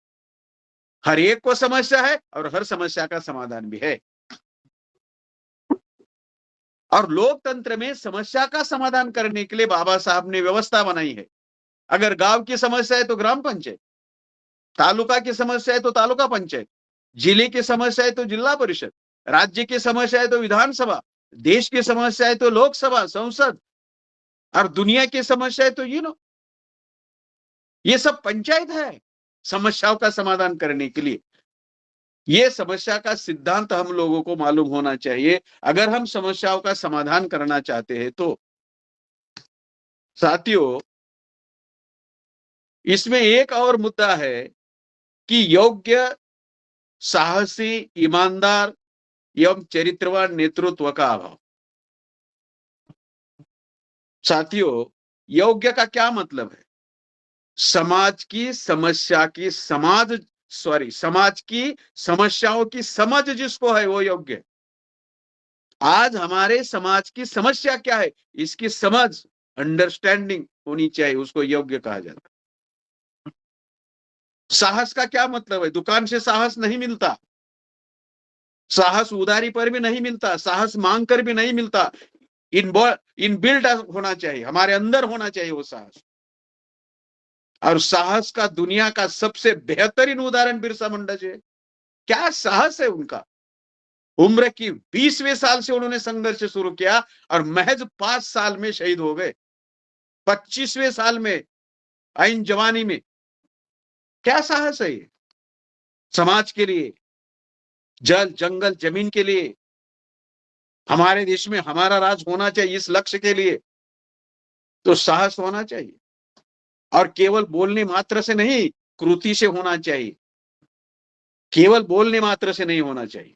हर एक को समस्या है और हर समस्या का समाधान भी है। और लोकतंत्र में समस्या का समाधान करने के लिए बाबा साहब ने व्यवस्था बनाई है। अगर गांव की समस्या है तो ग्राम पंचायत, तालुका की समस्या है तो तालुका पंचायत, जिले की समस्या है तो जिला परिषद, राज्य की समस्या है तो विधानसभा, देश की समस्या है तो लोकसभा, संसद, और दुनिया की समस्या है तो ये सब पंचायत है समस्याओं का समाधान करने के लिए। ये समस्या का सिद्धांत हम लोगों को मालूम होना चाहिए अगर हम समस्याओं का समाधान करना चाहते हैं तो। साथियों, इसमें एक और मुद्दा है कि योग्य, साहसी, ईमानदार एवं चरित्रवान नेतृत्व का अभाव। साथियों, योग्य का क्या मतलब है? समाज की समस्या की समाज की समस्याओं की समझ जिसको है वो योग्य है। आज हमारे समाज की समस्या क्या है, इसकी समझ, अंडरस्टैंडिंग होनी चाहिए, उसको योग्य कहा जाता है। साहस का क्या मतलब है? दुकान से साहस नहीं मिलता, साहस उधारी पर भी नहीं मिलता, साहस मांग कर भी नहीं मिलता। इन बिल्ड होना चाहिए, हमारे अंदर होना चाहिए वो साहस। और साहस का दुनिया का सबसे बेहतरीन उदाहरण बिरसा मुंडा जी है। क्या साहस है उनका। उम्र की 20वें साल से उन्होंने संघर्ष शुरू किया और महज 5 साल में शहीद हो गए। 25वें साल में, आइन जवानी में। क्या साहस है ये। समाज के लिए, जल जंगल जमीन के लिए, हमारे देश में हमारा राज होना चाहिए, इस लक्ष्य के लिए तो साहस होना चाहिए। और केवल बोलने मात्र से नहीं, कृति से होना चाहिए। केवल बोलने मात्र से नहीं होना चाहिए।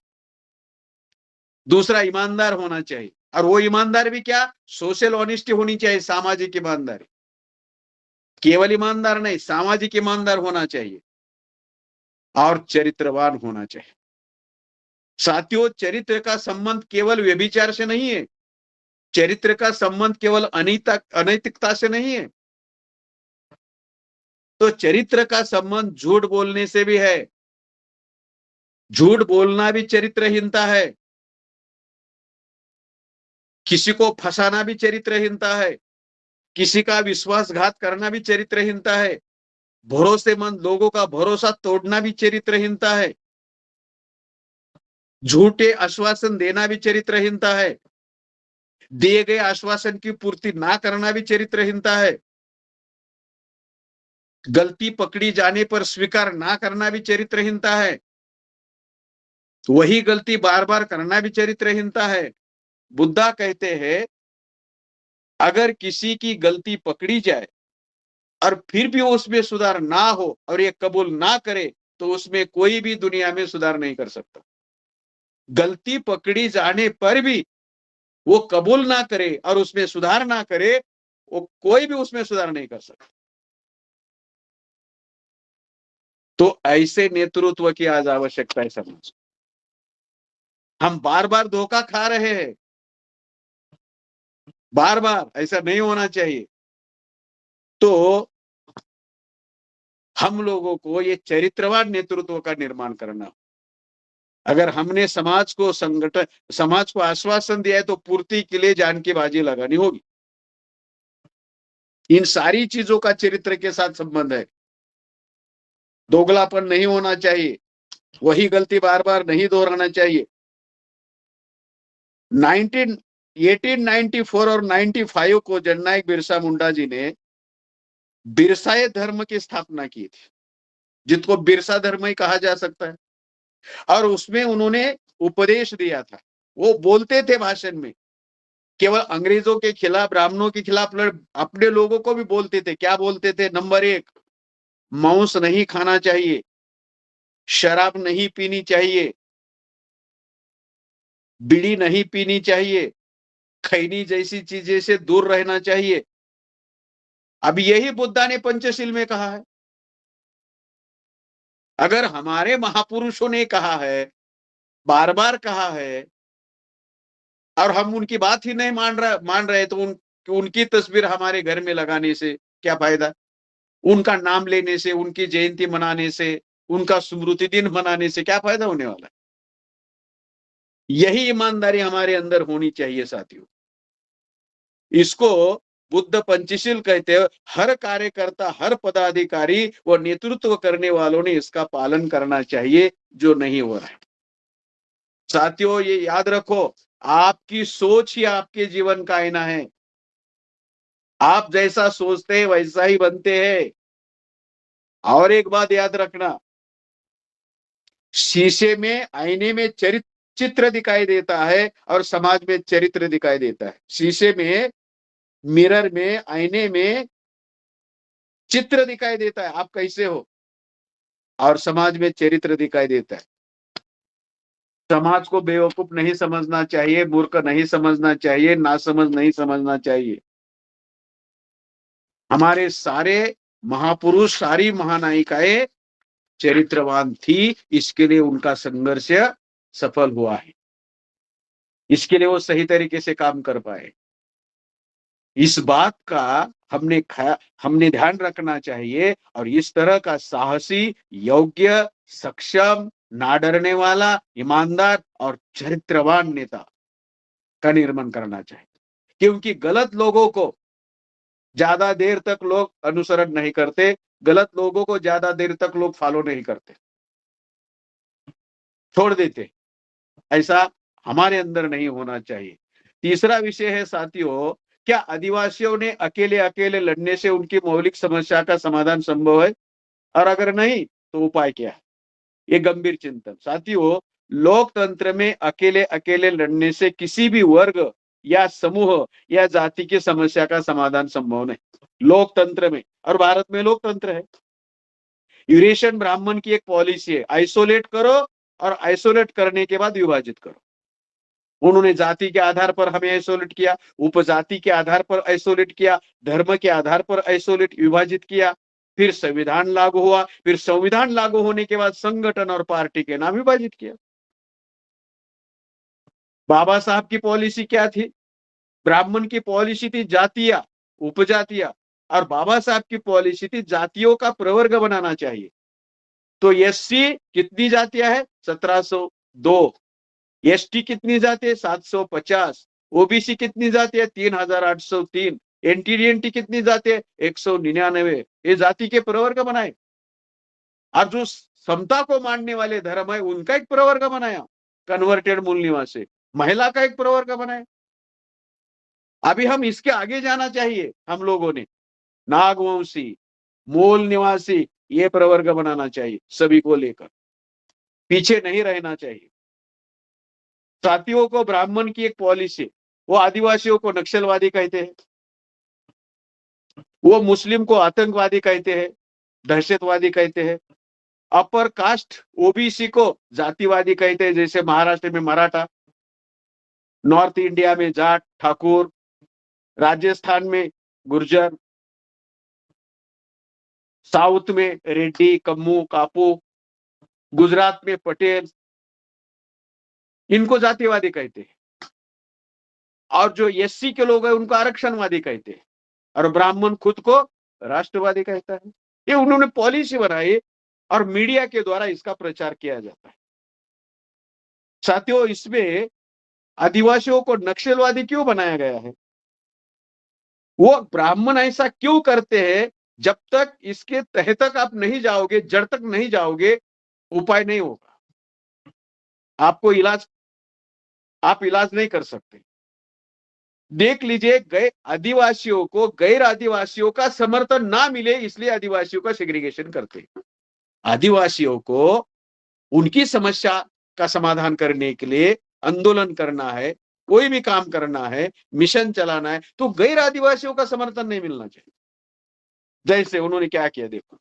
दूसरा, ईमानदार होना चाहिए। और वो ईमानदार भी क्या, सोशल ऑनेस्टी होनी चाहिए, सामाजिक ईमानदारी। केवल ईमानदार नहीं, सामाजिक ईमानदार होना चाहिए और चरित्रवान होना चाहिए। साथियों, चरित्र का संबंध केवल व्यभिचार से नहीं है, चरित्र का संबंध केवल अनैतिकता से नहीं है, तो चरित्र का संबंध झूठ बोलने से भी है। झूठ बोलना भी चरित्रहीनता है, किसी को फंसाना भी चरित्रहीनता है, किसी का विश्वासघात करना भी चरित्रहीनता है, भरोसेमंद लोगों का भरोसा तोड़ना भी चरित्रहीनता है, झूठे आश्वासन देना भी चरित्रहीनता है, दिए गए आश्वासन की पूर्ति ना करना भी चरित्रहीनता है, गलती पकड़ी जाने पर स्वीकार ना करना भी चरित्रहीनता है, वही गलती बार बार करना भी चरित्रहीनता है। बुद्धा कहते हैं, अगर किसी की गलती पकड़ी जाए और फिर भी उसमें सुधार ना हो और ये कबूल ना करे, तो उसमें कोई भी दुनिया में सुधार नहीं कर सकता। गलती पकड़ी जाने पर भी वो कबूल ना करे और उसमें सुधार ना करे, वो कोई भी उसमें सुधार नहीं कर सकता। तो ऐसे नेतृत्व की आज आवश्यकता है समाज। हम बार बार धोखा खा रहे हैं, बार बार, ऐसा नहीं होना चाहिए। तो हम लोगों को ये चरित्रवान नेतृत्व का निर्माण करना। अगर हमने समाज को आश्वासन दिया है तो पूर्ति के लिए जान की बाजी लगानी होगी। इन सारी चीजों का चरित्र के साथ संबंध है। दोगलापन नहीं होना चाहिए, वही गलती बार बार नहीं दोहराना चाहिए। 1894 और 95 को जननायक बिरसा मुंडा जी ने बिरसाए धर्म की स्थापना की थी, जिसको बिरसा धर्म ही कहा जा सकता है। और उसमें उन्होंने उपदेश दिया था। वो बोलते थे भाषण में, केवल अंग्रेजों के खिलाफ, ब्राह्मणों के खिलाफ अपने लोगों को भी बोलते थे। क्या बोलते थे? नंबर 1, मांस नहीं खाना चाहिए, शराब नहीं पीनी चाहिए, बीड़ी नहीं पीनी चाहिए, खैनी जैसी चीजें से दूर रहना चाहिए। अब यही बुद्धा ने पंचशील में कहा है। अगर हमारे महापुरुषों ने कहा है, बार बार कहा है, और हम उनकी बात ही नहीं मान रहे तो उनकी तस्वीर हमारे घर में लगाने से क्या फायदा? उनका नाम लेने से, उनकी जयंती मनाने से, उनका स्मृति दिन मनाने से क्या फायदा होने वाला है? यही ईमानदारी हमारे अंदर होनी चाहिए साथियों। इसको बुद्ध पंचशील कहते हैं। हर कार्यकर्ता, हर पदाधिकारी व नेतृत्व करने वालों ने इसका पालन करना चाहिए, जो नहीं हो रहा है। साथियों, ये याद रखो, आपकी सोच ही आपके जीवन का आईना है। आप जैसा सोचते हैं वैसा ही बनते हैं। और एक बात याद रखना, शीशे में, आईने में चित्र दिखाई देता है और समाज में चरित्र दिखाई देता है। शीशे में, मिरर में, आईने में चित्र दिखाई देता है, आप कैसे हो, और समाज में चरित्र दिखाई देता है। समाज को बेवकूफ नहीं समझना चाहिए, मूर्ख नहीं समझना चाहिए, नासमझ नहीं समझना चाहिए। हमारे सारे महापुरुष, सारी महानायिकाएं चरित्रवान थी, इसके लिए उनका संघर्ष सफल हुआ है, इसके लिए वो सही तरीके से काम कर पाए। इस बात का हमने ध्यान रखना चाहिए और इस तरह का साहसी, योग्य, सक्षम, ना डरने वाला, ईमानदार और चरित्रवान नेता का निर्माण करना चाहिए। क्योंकि गलत लोगों को ज्यादा देर तक लोग अनुसरण नहीं करते, गलत लोगों को ज्यादा देर तक लोग फॉलो नहीं करते, छोड़ देते। ऐसा हमारे अंदर नहीं होना चाहिए। तीसरा विषय है साथियों, क्या आदिवासियों ने अकेले अकेले लड़ने से उनकी मौलिक समस्या का समाधान संभव है, और अगर नहीं तो उपाय क्या है? ये गंभीर चिंतन। साथियों, लोकतंत्र में अकेले अकेले लड़ने से किसी भी वर्ग या समूह या जाति की समस्या का समाधान संभव नहीं। लोकतंत्र में, और भारत में लोकतंत्र है, यूरेशियन ब्राह्मण की एक पॉलिसी है, आइसोलेट करो और आइसोलेट करने के बाद विभाजित करो। उन्होंने जाति के आधार पर हमें आइसोलेट किया, उपजाति के आधार पर आइसोलेट किया, धर्म के आधार पर आइसोलेट विभाजित किया, फिर संविधान लागू हुआ, फिर संविधान लागू होने के बाद संगठन और पार्टी के नाम विभाजित किया। बाबा साहब की पॉलिसी क्या थी? ब्राह्मण की पॉलिसी थी जातिया, उपजातिया, और बाबा साहब की पॉलिसी थी जातियों का प्रवर्ग बनाना चाहिए। तो एससी कितनी जातियां है? 1702। एसटी कितनी जाती है? 750। ओबीसी कितनी जाती है? 3803। एनटीडीएनटी कितनी जाती है? 199। ये जाति के प्रवर्ग बनाए, और जो समता को मानने वाले धर्म है उनका एक प्रवर्ग बनाया, कन्वर्टेड मूल निवासी, महिला का एक प्रवर्ग बनाया। अभी हम इसके आगे जाना चाहिए, हम लोगों ने नागवंशी, मूल निवासी, ये प्रवर्ग बनाना चाहिए, सभी को लेकर पीछे नहीं रहना चाहिए। साथियों को ब्राह्मण की एक पॉलिसी, वो आदिवासियों को नक्सलवादी कहते हैं, वो मुस्लिम को आतंकवादी कहते हैं, दहशतवादी कहते हैं, अपर कास्ट ओबीसी को जातिवादी कहते हैं, जैसे महाराष्ट्र में मराठा, नॉर्थ इंडिया में जाट ठाकुर, राजस्थान में गुर्जर, साउथ में रेड्डी कम्मू कापू, गुजरात में पटेल, इनको जातिवादी कहते हैं। और जो एससी के लोग हैं उनको आरक्षणवादी कहते हैं, और ब्राह्मण खुद को राष्ट्रवादी कहता है। ये उन्होंने पॉलिसी बनाई और मीडिया के द्वारा इसका प्रचार किया जाता है। साथियों, इसमें आदिवासियों को नक्सलवादी क्यों बनाया गया है? वो ब्राह्मण ऐसा क्यों करते हैं? जब तक इसके तह तक आप नहीं जाओगे, जड़ तक नहीं जाओगे, उपाय नहीं होगा। आप इलाज नहीं कर सकते। देख लीजिए, गैर आदिवासियों का समर्थन ना मिले इसलिए आदिवासियों का सेग्रीगेशन करते हैं। आदिवासियों को उनकी समस्या का समाधान करने के लिए आंदोलन करना है, कोई भी काम करना है, मिशन चलाना है, तो गैर आदिवासियों का समर्थन नहीं मिलना चाहिए। जैसे उन्होंने क्या किया देखो,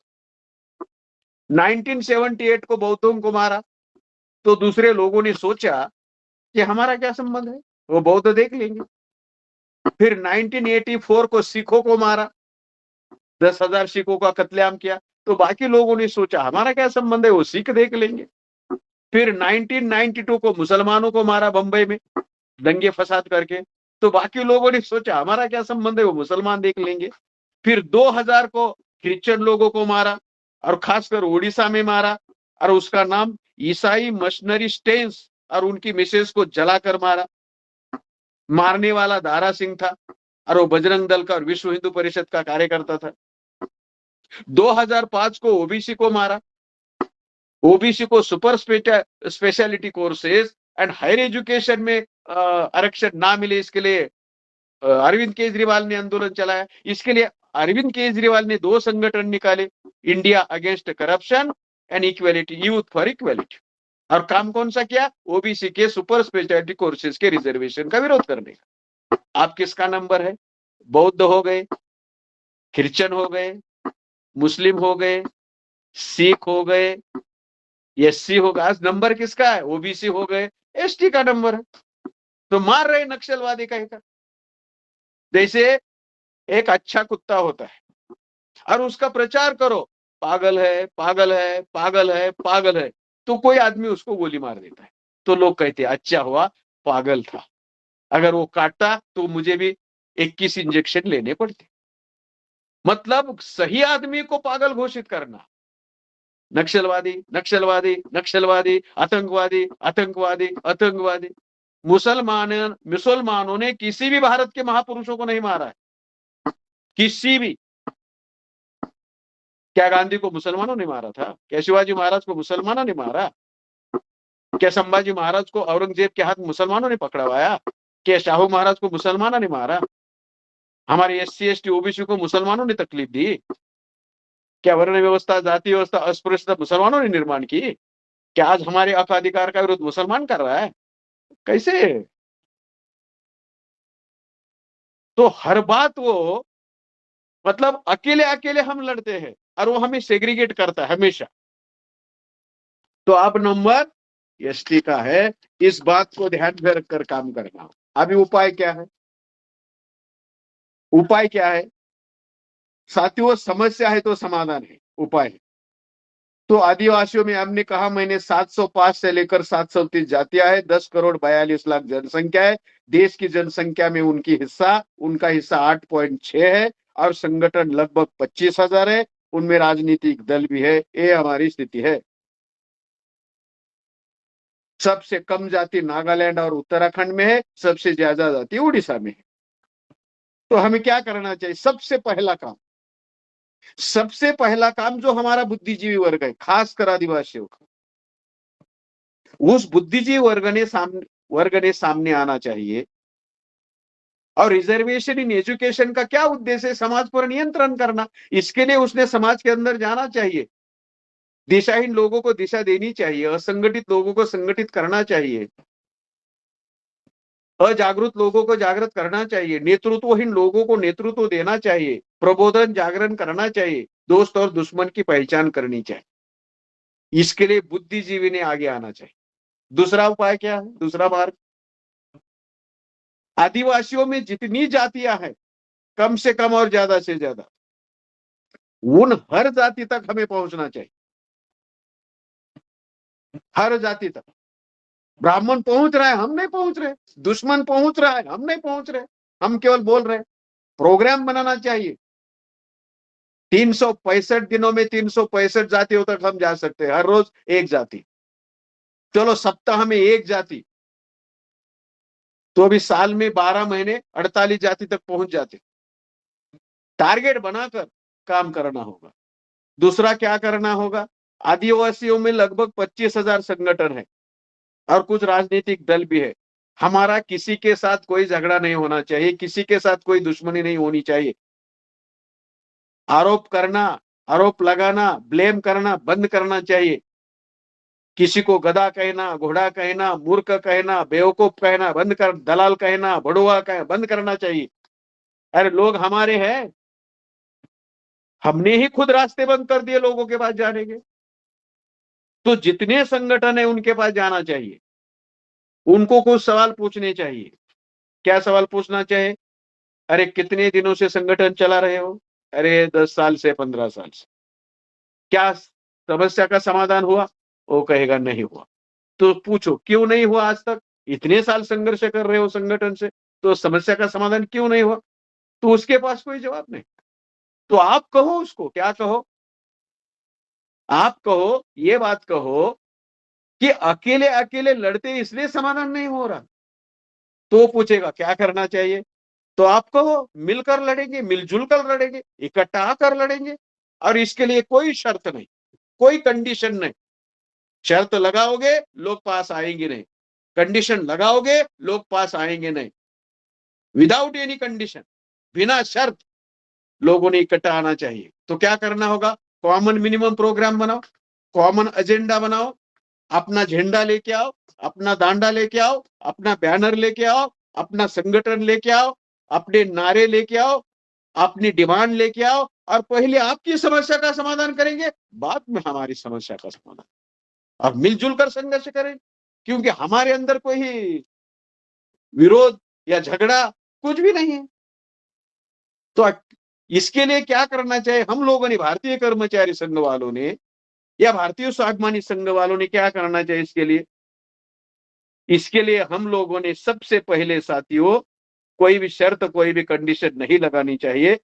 1978 को बौद्धों को मारा, तो दूसरे लोगों ने सोचा कि हमारा क्या संबंध है, वो बौद्ध देख लेंगे। फिर 1984 को सिखों को मारा, 10,000 सिखों का कत्लेआम किया, तो बाकी लोगों ने सोचा हमारा क्या संबंध है, वो सिख देख लेंगे। फिर 1992 को मुसलमानों को मारा बंबई में दंगे फसाद करके, तो बाकी लोगों ने सोचा हमारा क्या संबंध है, वो मुसलमान देख लेंगे। फिर 2000 को क्रिश्चियन लोगों को मारा, और खासकर उड़ीसा में मारा, और उसका नाम ईसाई मशीनरी स्टेन्स, और उनकी मिसेस को जलाकर मारा। मारने वाला दारा सिंह था, और वो बजरंग दल का और विश्व हिंदू परिषद का कार्यकर्ता था। 2005 को ओबीसी को मारा, ओबीसी को super speciality courses and higher education में आरक्षण ना मिले, इसके लिए अरविंद केजरीवाल ने आंदोलन चलाया। इसके लिए अरविंद केजरीवाल ने 2 संगठन निकाले, India against corruption and equality, youth for equality. और काम कौन सा किया? ओबीसी के सुपर स्पेशलिटी कोर्सेज के रिजर्वेशन का विरोध करने का। आप किसका नंबर है? बौद्ध हो गए, क्रिश्चियन हो गए, मुस्लिम हो गए, सिख हो गए, एससी हो गया, नंबर किसका है? ओबीसी हो गए, एसटी का नंबर है। तो मार रहे नक्सलवादी कहकर। जैसे एक अच्छा कुत्ता होता है और उसका प्रचार करो, पागल है, पागल है, पागल है, पागल है, तो कोई आदमी उसको गोली मार देता है। तो लोग कहते हैं अच्छा हुआ पागल था, अगर वो काटता तो मुझे भी 21 इंजेक्शन लेने पड़ते। मतलब सही आदमी को पागल घोषित करना, नक्सलवादी, नक्सलवादी, नक्सलवादी, आतंकवादी, आतंकवादी, आतंकवादी। मुसलमानों ने किसी भी भारत के महापुरुषों को नहीं मारा है, किसी भी। क्या गांधी को मुसलमानों ने मारा था? क्या शिवाजी महाराज को मुसलमानों ने मारा? क्या संभाजी महाराज को औरंगजेब के हाथ मुसलमानों ने पकड़वाया? क्या शाहू महाराज को मुसलमानों ने मारा? हमारे SC ST OBC को मुसलमानों ने तकलीफ दी? क्या वर्ण व्यवस्था, जाति व्यवस्था, अस्पृश्यता मुसलमानों ने निर्माण की? क्या आज हमारे हक अधिकार का विरोध मुसलमान कर रहा है? कैसे? तो हर बात वो, मतलब अकेले अकेले हम लड़ते हैं और वो हमें सेग्रीगेट करता है हमेशा। तो अब नंबर ST का है, इस बात को ध्यान में रखकर काम करना। अभी उपाय क्या है? उपाय क्या है साथियों? समस्या है तो समाधान है, उपाय है। तो आदिवासियों में हमने कहा, मैंने 705 से लेकर 730 जातियां है, 10,42,00,000 जनसंख्या है। देश की जनसंख्या में उनका हिस्सा 8.6 है और संगठन लगभग 25,000 है। उनमें राजनीतिक दल भी है। ये हमारी स्थिति है। सबसे कम जाति नागालैंड और उत्तराखंड में है, सबसे ज्यादा जाति उड़ीसा में है। तो हमें क्या करना चाहिए? सबसे पहला काम जो हमारा बुद्धिजीवी वर्ग है, खासकर आदिवासियों का, उस बुद्धिजीवी वर्ग ने सामने आना चाहिए। और रिजर्वेशन इन एजुकेशन का क्या उद्देश्य है? समाज पर नियंत्रण करना। इसके लिए उसने समाज के अंदर जाना चाहिए, दिशाहीन लोगों को दिशा देनी चाहिए, असंगठित लोगों को संगठित करना चाहिए, अजागरूक लोगों को जागृत करना चाहिए, नेतृत्वहीन लोगों को नेतृत्व देना चाहिए, प्रबोधन जागरण करना चाहिए, दोस्त और दुश्मन की पहचान करनी चाहिए। इसके लिए बुद्धिजीवी ने आगे आना चाहिए। दूसरा उपाय क्या है? दूसरा मार्ग, आदिवासियों में जितनी जातियां हैं, कम से कम और ज्यादा से ज्यादा, उन हर जाति तक हमें पहुंचना चाहिए। हर जाति तक। ब्राह्मण पहुंच रहा है, हम नहीं पहुंच रहे। दुश्मन पहुंच रहा है, हम नहीं पहुंच रहे। हम केवल बोल रहे हैं। प्रोग्राम बनाना चाहिए। 365 दिनों में 365 जातियों तक हम जा सकते हैं। हर रोज एक जाति, चलो सप्ताह में एक जाति, तो अभी साल में 12 महीने 48 जाति तक पहुंच जाते। टारगेट बनाकर काम करना होगा। दूसरा क्या करना होगा? आदिवासियों में लगभग 25,000 संगठन है और कुछ राजनीतिक दल भी है। हमारा किसी के साथ कोई झगड़ा नहीं होना चाहिए, किसी के साथ कोई दुश्मनी नहीं होनी चाहिए। आरोप करना, आरोप लगाना, ब्लेम करना बंद करना चाहिए। किसी को गधा कहना, घोड़ा कहना, मूर्ख कहना, बेवकूफ कहना बंद कर, दलाल कहना, बड़ुआ कहना बंद करना चाहिए। अरे लोग हमारे हैं, हमने ही खुद रास्ते बंद कर दिए लोगों के पास जाने के। तो जितने संगठन है उनके पास जाना चाहिए, उनको कुछ सवाल पूछने चाहिए। क्या सवाल पूछना चाहिए? अरे कितने दिनों से संगठन चला रहे हो? अरे 10 साल से, 15 साल से। क्या समस्या का समाधान हुआ? वो कहेगा नहीं हुआ। तो पूछो क्यों नहीं हुआ आज तक? इतने साल संघर्ष कर रहे हो संगठन से, तो समस्या का समाधान क्यों नहीं हुआ? तो उसके पास कोई जवाब नहीं। तो आप कहो उसको, क्या कहो? आप कहो, ये बात कहो कि अकेले अकेले लड़ते इसलिए समाधान नहीं हो रहा। तो पूछेगा क्या करना चाहिए? तो आप कहो मिलकर लड़ेंगे, मिलजुल कर लड़ेंगे, इकट्ठा आकर लड़ेंगे। और इसके लिए कोई शर्त नहीं, कोई कंडीशन नहीं। शर्त लगाओगे लोग पास आएंगे नहीं, कंडीशन लगाओगे लोग पास आएंगे नहीं। विदाउट एनी कंडीशन, बिना शर्त लोगों ने इकट्ठा आना चाहिए। तो क्या करना होगा? कॉमन मिनिमम प्रोग्राम बनाओ, कॉमन एजेंडा बनाओ, अपना झंडा लेके आओ, अपना डांडा लेके आओ, अपना बैनर लेके आओ, अपना संगठन लेके आओ, अपने नारे लेके आओ, अपनी डिमांड लेके आओ। और पहले आपकी समस्या का समाधान करेंगे, बाद में हमारी समस्या का समाधान। और मिलजुल कर संघर्ष करें, क्योंकि हमारे अंदर कोई विरोध या झगड़ा कुछ भी नहीं है। तो इसके लिए क्या करना चाहिए? हम लोगों ने, भारतीय कर्मचारी संघ वालों ने या भारतीय स्वाभिमानी संघ वालों ने क्या करना चाहिए इसके लिए? इसके लिए हम लोगों ने सबसे पहले साथियों, कोई भी शर्त, कोई भी कंडीशन नहीं लगानी चाहिए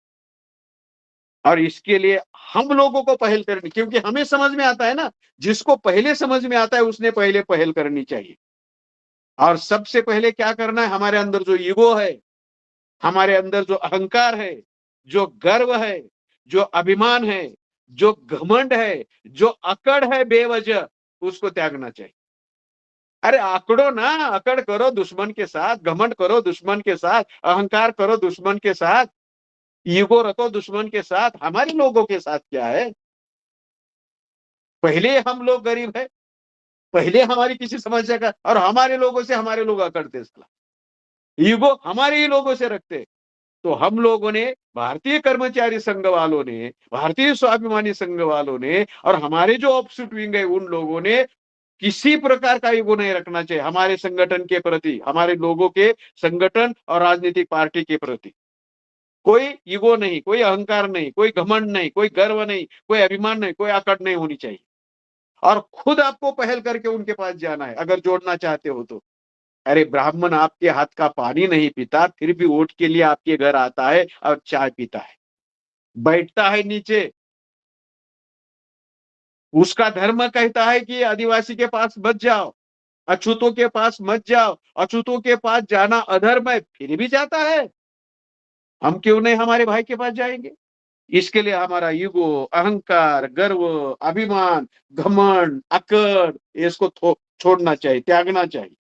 और इसके लिए हम लोगों को पहल करनी, क्योंकि हमें समझ में आता है ना, जिसको पहले समझ में आता है उसने पहले पहल करनी चाहिए। और सबसे पहले क्या करना है? हमारे अंदर जो ईगो है, हमारे अंदर जो अहंकार है, जो गर्व है, जो अभिमान है, जो घमंड है, जो अकड़ है बेवजह, उसको त्यागना चाहिए। अरे आकड़ो ना, अकड़ करो दुश्मन के साथ, घमंड करो दुश्मन के साथ, अहंकार करो दुश्मन के साथ, ईगो रखो दुश्मन के साथ, हमारे लोगों के साथ क्या है? पहले हम लोग गरीब है, पहले हमारी किसी समस्या का, और हमारे लोगों से हमारे लोग अकड़ते, ईगो हमारे ही लोगों से रखते। तो हम लोगों ने, भारतीय कर्मचारी संघ वालों ने, भारतीय स्वाभिमानी संघ वालों ने और हमारे जो ऑपोजिट विंग है उन लोगों ने किसी प्रकार का ईगो नहीं रखना चाहिए हमारे संगठन के प्रति, हमारे लोगों के संगठन और राजनीतिक पार्टी के प्रति। कोई ईगो नहीं, कोई अहंकार नहीं, कोई घमंड नहीं, कोई गर्व नहीं, कोई अभिमान नहीं, कोई आकड़ नहीं होनी चाहिए। और खुद आपको पहल करके उनके पास जाना है अगर जोड़ना चाहते हो तो। अरे ब्राह्मण आपके हाथ का पानी नहीं पीता, फिर भी वोट के लिए आपके घर आता है और चाय पीता है, बैठता है नीचे। उसका धर्म कहता है कि आदिवासी के पास मत जाओ, अछूतों के पास मत जाओ, अछूतों के पास जाना अधर्म है, फिर भी जाता है। हम क्यों नहीं हमारे भाई के पास जाएंगे? इसके लिए हमारा ईगो, अहंकार, गर्व, अभिमान, घमंड, अकड़, इसको छोड़ना चाहिए, त्यागना चाहिए।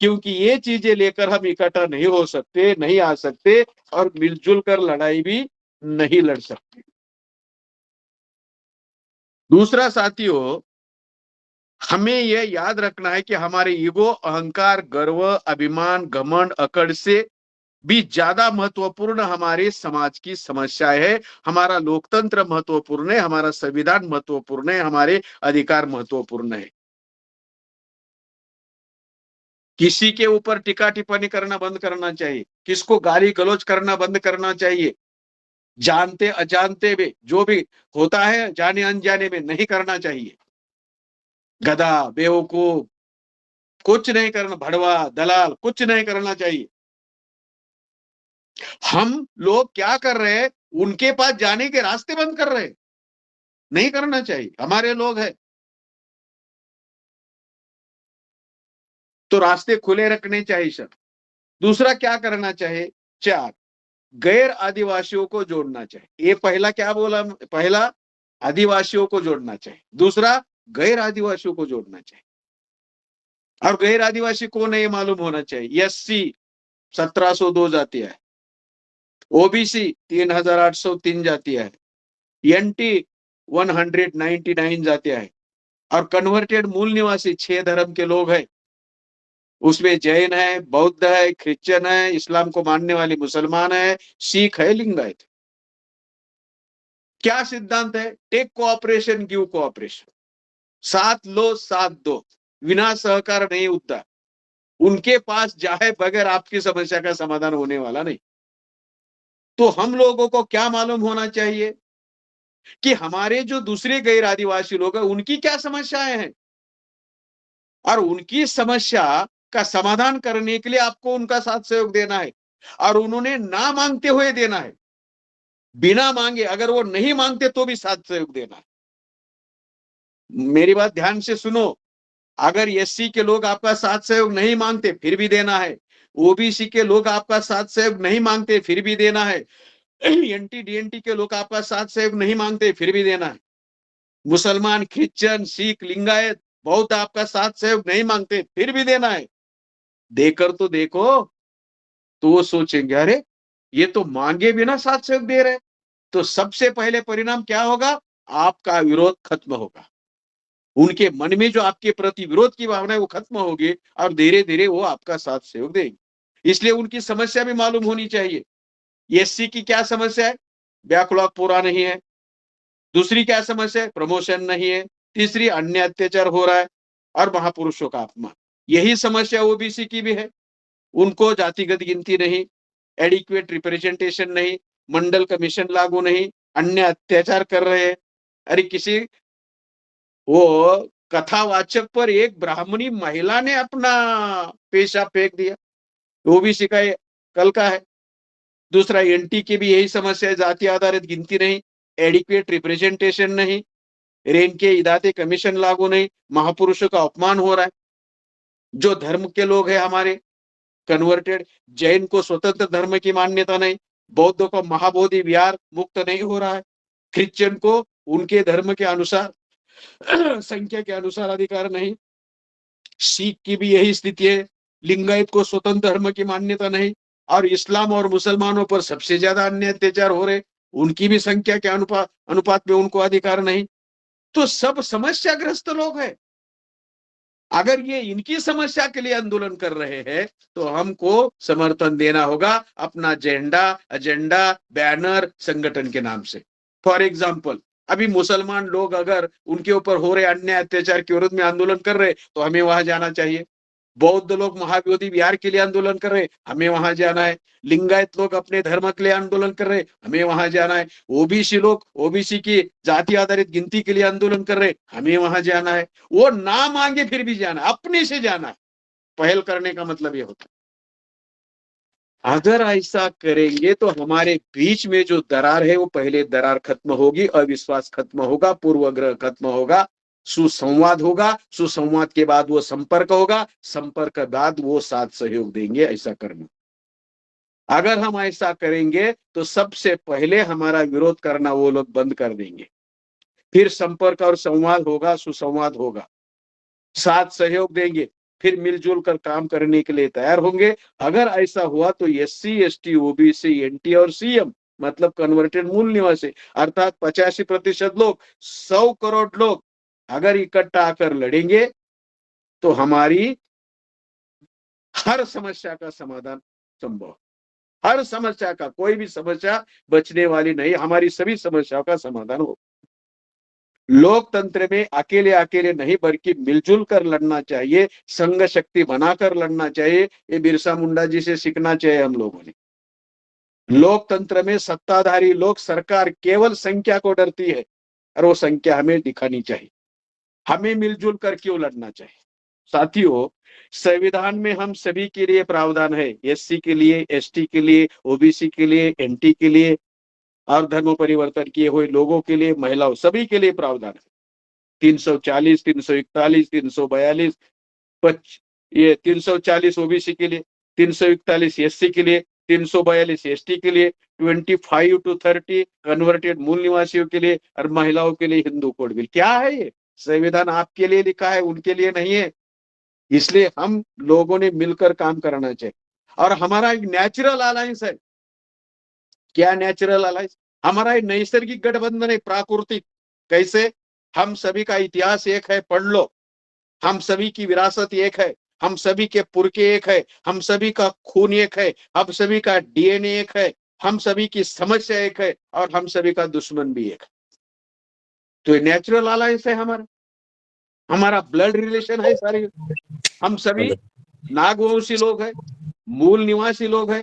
क्योंकि ये चीजें लेकर हम इकट्ठा नहीं हो सकते, नहीं आ सकते और मिलजुल कर लड़ाई भी नहीं लड़ सकते। दूसरा साथियों, हमें यह याद रखना है कि हमारे ईगो, अहंकार, गर्व, अभिमान, घमंड, अकड़ से भी ज्यादा महत्वपूर्ण हमारे समाज की समस्या है। हमारा लोकतंत्र महत्वपूर्ण है, हमारा संविधान महत्वपूर्ण है, हमारे अधिकार महत्वपूर्ण है। किसी के ऊपर टीका टिप्पणी करना बंद करना चाहिए, किसको गाली गलौज करना बंद करना चाहिए। जानते अजानते में जो भी होता है, जाने अनजाने में नहीं करना चाहिए। गधा, बेवकूफ, कुछ नहीं करना, भड़वा, दलाल, कुछ नहीं करना चाहिए। हम लोग क्या कर रहे हैं? उनके पास जाने के रास्ते बंद कर रहे हैं। नहीं करना चाहिए, हमारे लोग हैं तो रास्ते खुले रखने चाहिए सर। दूसरा क्या करना चाहिए? चार, गैर आदिवासियों को जोड़ना चाहिए। ये पहला क्या बोला? पहला आदिवासियों को जोड़ना चाहिए, दूसरा गैर आदिवासियों को जोड़ना चाहिए। और गैर आदिवासी कौन है ये मालूम होना चाहिए। एससी 1702 जातियां है, ओबीसी 3803 जातियां है, एनटी 199 जातियां है और कन्वर्टेड मूल निवासी 6 धर्म के लोग हैं। उसमें जैन है, बौद्ध है, क्रिश्चियन है, इस्लाम को मानने वाले मुसलमान है, सिख है, लिंगायत। क्या सिद्धांत है? टेक कोऑपरेशन गिव कोऑपरेशन, साथ लो साथ दो, बिना सहकार नहीं उठता। उनके पास जाए बगैर आपकी समस्या का समाधान होने वाला नहीं। तो हम लोगों को क्या मालूम होना चाहिए कि हमारे जो दूसरे गैर आदिवासी लोग हैं उनकी क्या समस्याएं हैं और उनकी समस्या का समाधान करने के लिए आपको उनका साथ सहयोग देना है और उन्होंने ना मांगते हुए देना है, बिना मांगे। अगर वो नहीं मांगते तो भी साथ सहयोग देना है। मेरी बात ध्यान से सुनो। अगर एससी के लोग आपका साथ सहयोग नहीं मांगते फिर भी देना है, ओबीसी के लोग आपका साथ सहयोग नहीं मांगते फिर भी देना है, एनटी डीएनटी के लोग आपका साथ सहयोग नहीं मांगते फिर भी देना है, मुसलमान, क्रिश्चियन, सिख, लिंगायत, बौद्ध आपका साथ सहयोग नहीं मांगते फिर भी देना है। देकर तो देखो, तो वो सोचेंगे अरे ये तो मांगे बिना साथ सहयोग दे रहे। तो सबसे पहले परिणाम क्या होगा? आपका विरोध खत्म होगा। उनके मन में जो आपके प्रति विरोध की भावना है वो खत्म होगी और धीरे धीरे वो आपका साथ सहयोग देंगे। इसलिए उनकी समस्या भी मालूम होनी चाहिए। एससी की क्या समस्या है? बैकलॉग पूरा नहीं है। दूसरी क्या समस्या है? प्रमोशन नहीं है। तीसरी, अन्य अत्याचार हो रहा है और महापुरुषों का अपमान। यही समस्या ओबीसी की भी है। उनको जातिगत गिनती नहीं, एडिक्वेट रिप्रेजेंटेशन नहीं, मंडल कमीशन लागू नहीं, अन्य अत्याचार कर रहे हैं। अरे किसी वो कथावाचक पर एक ब्राह्मणी महिला ने अपना पेशा फेंक दिया, ओबीसी का कल का है। दूसरा, एनटी की भी यही समस्या है, जाति आधारित गिनती नहीं, एडिक्वेट रिप्रेजेंटेशन नहीं, रेन के इदाते कमीशन लागू नहीं, महापुरुषों का अपमान हो रहा है। जो धर्म के लोग हैं हमारे कन्वर्टेड, जैन को स्वतंत्र धर्म की मान्यता नहीं, बौद्ध को महाबोधि विहार मुक्त नहीं हो रहा है, क्रिश्चियन को उनके धर्म के अनुसार संख्या के अनुसार अधिकार नहीं, सिख की भी यही स्थिति है, लिंगायत को स्वतंत्र धर्म की मान्यता नहीं, और इस्लाम और मुसलमानों पर सबसे ज्यादा अन्य अत्याचार हो रहे, उनकी भी संख्या के अनुपात में उनको अधिकार नहीं। तो सब समस्याग्रस्त लोग हैं। अगर ये इनकी समस्या के लिए आंदोलन कर रहे हैं तो हमको समर्थन देना होगा अपना एजेंडा बैनर संगठन के नाम से। फॉर एग्जाम्पल, अभी मुसलमान लोग अगर उनके ऊपर हो रहे अन्याय अत्याचार के विरोध में आंदोलन कर रहे तो हमें वहां जाना चाहिए। बौद्ध लोग महाबोधि विहार के लिए आंदोलन कर रहे, हमें वहां जाना है। लिंगायत लोग अपने धर्म के लिए आंदोलन कर रहे, हमें वहां जाना है। ओबीसी लोग ओबीसी की जाति आधारित गिनती के लिए आंदोलन कर रहे, हमें वहां जाना है। वो ना मांगे फिर भी जाना, अपने से जाना है। पहल करने का मतलब ये होता है। अगर ऐसा करेंगे तो हमारे बीच में जो दरार है वो पहले दरार खत्म होगी, अविश्वास खत्म होगा, पूर्वग्रह खत्म होगा, सुसंवाद होगा, सुसंवाद के बाद वो संपर्क होगा, संपर्क के बाद वो साथ सहयोग देंगे ऐसा करना। अगर हम ऐसा करेंगे तो सबसे पहले हमारा विरोध करना वो लोग बंद कर देंगे, फिर संपर्क और संवाद होगा, सुसंवाद होगा, साथ सहयोग देंगे, फिर मिलजुल कर काम करने के लिए तैयार होंगे। अगर ऐसा हुआ तो एससी एसटी ओबीसी एनटी और सीएम मतलब कन्वर्टेड मूल निवासी अर्थात 85% लोग, 100 करोड़ लोग अगर इकट्ठा आकर लड़ेंगे तो हमारी हर समस्या का समाधान संभव। हर समस्या का, कोई भी समस्या बचने वाली नहीं, हमारी सभी समस्याओं का समाधान हो। लोकतंत्र में अकेले अकेले नहीं बल्कि मिलजुल कर लड़ना चाहिए, संघ शक्ति बनाकर लड़ना चाहिए। ये बिरसा मुंडा जी से सीखना चाहिए हम लोगों ने। लोकतंत्र में सत्ताधारी लोग, सरकार केवल संख्या को डरती है और वो संख्या हमें दिखानी चाहिए। हमें मिलजुल कर क्यों लड़ना चाहिए साथियों। संविधान में हम सभी के लिए प्रावधान है, एससी के लिए, एसटी के लिए, ओबीसी के लिए, एनटी के लिए और धर्म परिवर्तन किए हुए लोगों के लिए, महिलाओं, सभी के लिए प्रावधान है। 340, 341, 342, ये 340 ओबीसी के लिए, 341 एससी के लिए, 342 एसटी के लिए, 25 to 30 कन्वर्टेड मूल निवासियों के लिए और महिलाओं के लिए हिंदू कोड बिल। क्या है ये? संविधान आपके लिए लिखा है, उनके लिए नहीं है। इसलिए हम लोगों ने मिलकर काम करना चाहिए। और हमारा एक नेचुरल अलायंस है। क्या नेचुरल अलायंस? हमारा एक नैसर्गिक गठबंधन है, प्राकृतिक। कैसे? हम सभी का इतिहास एक है, पढ़ लो। हम सभी की विरासत एक है, हम सभी के पुरखे एक है, हम सभी का खून एक है, हम सभी का डीएनए एक है, हम सभी की समस्या एक है और हम सभी का दुश्मन भी एक है। तो ये नेचुरल अलायंस है हमारा, हमारा ब्लड रिलेशन है सारे। हम सभी नागवंशी लोग हैं, मूल निवासी लोग हैं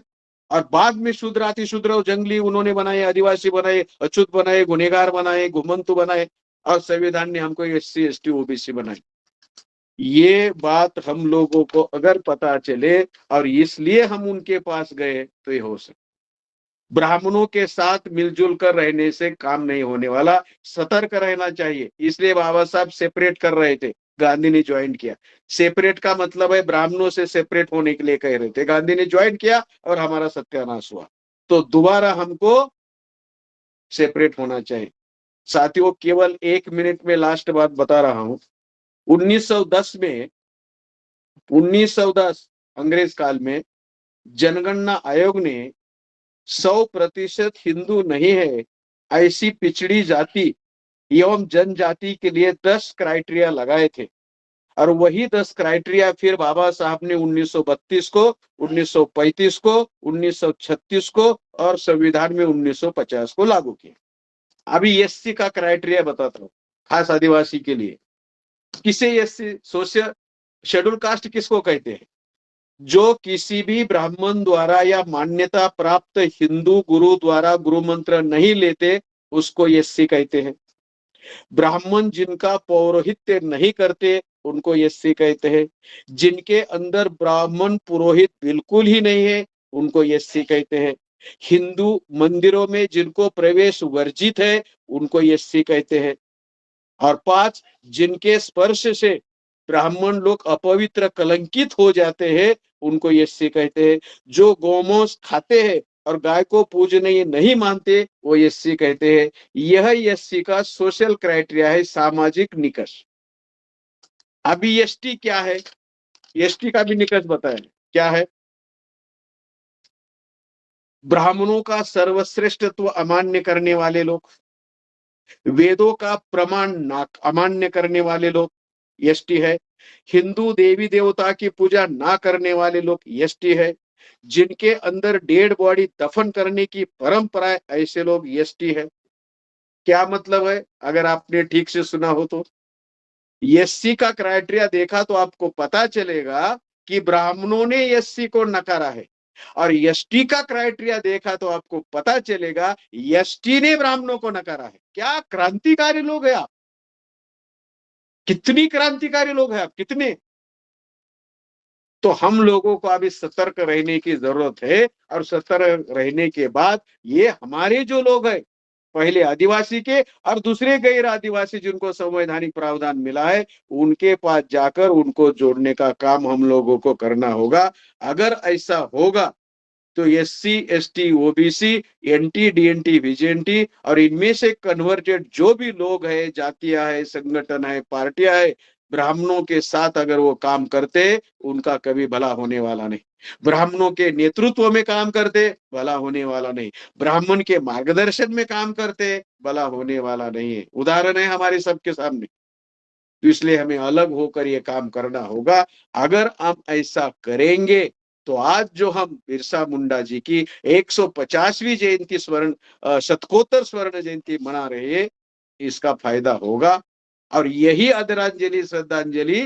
और बाद में शूद्र अतिशूद्र और जंगली उन्होंने बनाए, आदिवासी बनाए, अछूत बनाए, गुनेगार बनाए, घुमंतु बनाए और संविधान ने हमको एससी एसटी ओबीसी बनाए। ये बात हम लोगों को अगर पता चले और इसलिए हम उनके पास गए तो ये हो सकता। ब्राह्मणों के साथ मिलजुल कर रहने से काम नहीं होने वाला, सतर्क रहना चाहिए। इसलिए बाबा साहब सेपरेट कर रहे थे, गांधी ने ज्वाइन किया। सेपरेट का मतलब है ब्राह्मणों से सेपरेट होने के लिए कह रहे थे, गांधी ने ज्वाइन किया और हमारा सत्यानाश हुआ। तो दोबारा हमको सेपरेट होना चाहिए साथियों। केवल 1 मिनट में लास्ट बात बता रहा हूं। 1910 में 1910 अंग्रेज काल में जनगणना आयोग ने 100% हिंदू नहीं है ऐसी पिछड़ी जाति एवं जनजाति के लिए 10 क्राइटेरिया लगाए थे और वही 10 क्राइटेरिया फिर बाबा साहब ने 1932 को, 1935 को, 1936 को और संविधान में 1950 को लागू किया। अभी एससी का क्राइटेरिया बताता हूँ, खास आदिवासी के लिए। किसे एससी सोशल शेड्यूल कास्ट किसको कहते हैं? जो किसी भी ब्राह्मण द्वारा या मान्यता प्राप्त हिंदू गुरु द्वारा गुरु मंत्र नहीं लेते उसको यस्सी कहते हैं। ब्राह्मण जिनका पौरोहित्य नहीं करते उनको यस्सी कहते हैं। जिनके अंदर ब्राह्मण पुरोहित बिल्कुल ही नहीं है उनको यस्सी कहते हैं। हिंदू मंदिरों में जिनको प्रवेश वर्जित है उनको यस्सी कहते हैं। और 5, जिनके स्पर्श से ब्राह्मण लोग अपवित्र कलंकित हो जाते हैं उनको यस्सी कहते हैं। जो गौमांस खाते हैं और गाय को पूजनीय नहीं मानते वो यस्सी कहते हैं। यह यस्सी का सोशल क्राइटेरिया है, सामाजिक निकष। अभी एसटी क्या है, एसटी का भी निकष बताएं क्या है। ब्राह्मणों का सर्वश्रेष्ठत्व अमान्य करने वाले लोग, वेदों का प्रमाण अमान्य करने वाले लोग एसटी है। हिंदू देवी देवता की पूजा ना करने वाले लोग एसटी है। जिनके अंदर डेड बॉडी दफन करने की परंपरा है ऐसे लोग एसटी है। क्या मतलब है, अगर आपने ठीक से सुना हो तो एससी का क्राइटेरिया देखा तो आपको पता चलेगा कि ब्राह्मणों ने एससी को नकारा है, और एसटी का क्राइटेरिया देखा तो आपको पता चलेगा एसटी ने ब्राह्मणों को नकारा है। क्या क्रांतिकारी लोग हैं आप, कितनी क्रांतिकारी लोग हैं आप, कितने। तो हम लोगों को अभी सतर्क रहने की जरूरत है, और सतर्क रहने के बाद ये हमारे जो लोग हैं, पहले आदिवासी के और दूसरे गैर आदिवासी जिनको संवैधानिक प्रावधान मिला है, उनके पास जाकर उनको जोड़ने का काम हम लोगों को करना होगा। अगर ऐसा होगा तो SC ST OBC NT DNT VJNT और इनमें से कन्वर्टेड जो भी लोग हैं, जातियां है, संगठन है, पार्टियां है, ब्राह्मणों के साथ अगर वो काम करते उनका कभी भला होने वाला नहीं। ब्राह्मणों के नेतृत्व में काम करते भला होने वाला नहीं। ब्राह्मण के मार्गदर्शन में काम करते भला होने वाला नहीं है। उदाहरण है हमारे सबके सामने। तो इसलिए हमें अलग होकर ये काम करना होगा। अगर हम ऐसा करेंगे तो आज जो हम बिरसा मुंडा जी की 150वीं जयंती शतकोत्तर स्वर्ण जयंती मना रहे हैं, इसका फायदा होगा। और यही आदरांजलि श्रद्धांजलि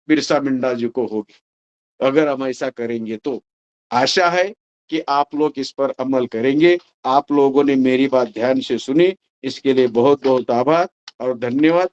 बिरसा मुंडा जी को होगी अगर हम ऐसा करेंगे। तो आशा है कि आप लोग इस पर अमल करेंगे। आप लोगों ने मेरी बात ध्यान से सुनी, इसके लिए बहुत बहुत आभार और धन्यवाद।